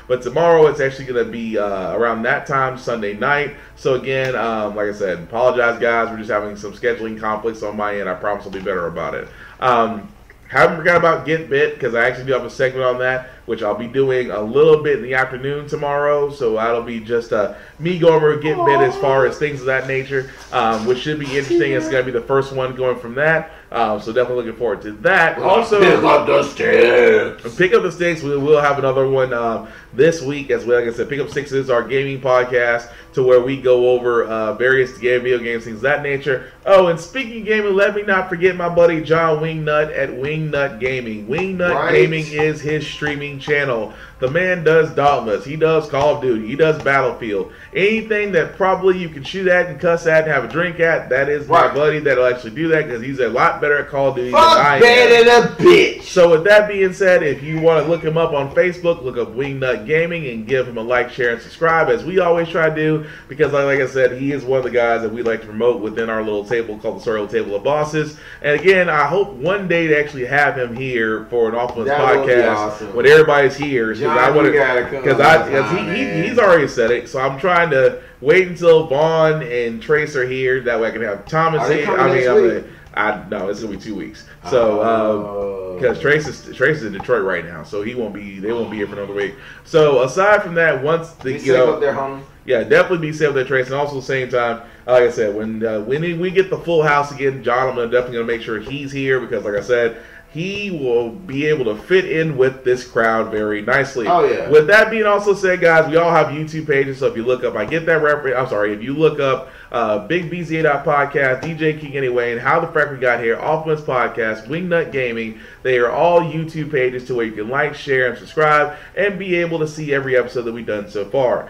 But tomorrow it's actually going to be around that time, Sunday night. So again, like I said, apologize, guys. We're just having some scheduling conflicts on my end. I promise I'll be better about it. Haven't forgot about Get Bit because I actually do have a segment on that, which I'll be doing a little bit in the afternoon tomorrow. So that'll be just me going over Get Bit as far as things of that nature, which should be interesting. It's going to be the first one going from that. So definitely looking forward to that. Also, pick up the sticks. Pick up the sticks. We will have another one this week as well. Like I said, Pick Up Sticks is our gaming podcast to where we go over various video games, things of that nature. Oh, and speaking of gaming, let me not forget my buddy John Wingnut at Wingnut Gaming. Wingnut Gaming is his streaming channel. The man does Dauntless. He does Call of Duty. He does Battlefield. Anything that probably you can shoot at and cuss at and have a drink at, that is my buddy that'll actually do that because he's a lot better at Call of Duty than I am. Better than a bitch. So with that being said, if you want to look him up on Facebook, look up Wingnut Gaming and give him a like, share, and subscribe as we always try to do because like I said, he is one of the guys that we like to promote within our little table called the Sorrel Table of Bosses. And again, I hope one day to actually have him here for an Off-Limits podcast when everybody's here. Because he's already said it, so I'm trying to wait until Vaughn and Trace are here. That way I can have Thomas here. No, it's gonna be 2 weeks. So because Trace is in Detroit right now, so they won't be here for another week. So aside from that, once the definitely be safe with that Trace, and also at the same time, like I said, when we get the full house again, John, I'm definitely gonna make sure he's here because, like I said, he will be able to fit in with this crowd very nicely. Oh, yeah. With that being also said, guys, we all have YouTube pages, so if you look up, if you look up Big BZA Podcast, DJ King Anyway, and How the Frack We Got Here, Off-Limits Podcast, Wingnut Gaming, they are all YouTube pages to where you can like, share, and subscribe, and be able to see every episode that we've done so far.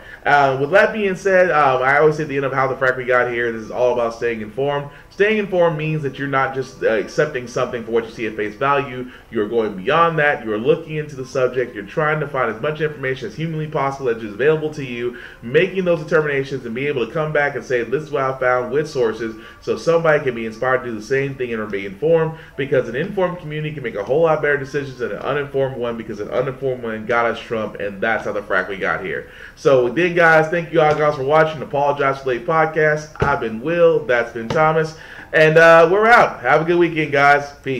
With that being said, I always say at the end of How the Frack We Got Here, this is all about staying informed. Staying informed means that you're not just accepting something for what you see at face value. You're going beyond that. You're looking into the subject. You're trying to find as much information as humanly possible that is available to you, making those determinations and being able to come back and say, this is what I found with sources, so somebody can be inspired to do the same thing and be informed, because an informed community can make a whole lot better decisions than an uninformed one, because an uninformed one got us Trump, and that's how the frack we got here. So again, guys, thank you all guys for watching. Apologize for late podcast. I've been Will. That's been Thomas. And we're out. Have a good weekend, guys. Peace.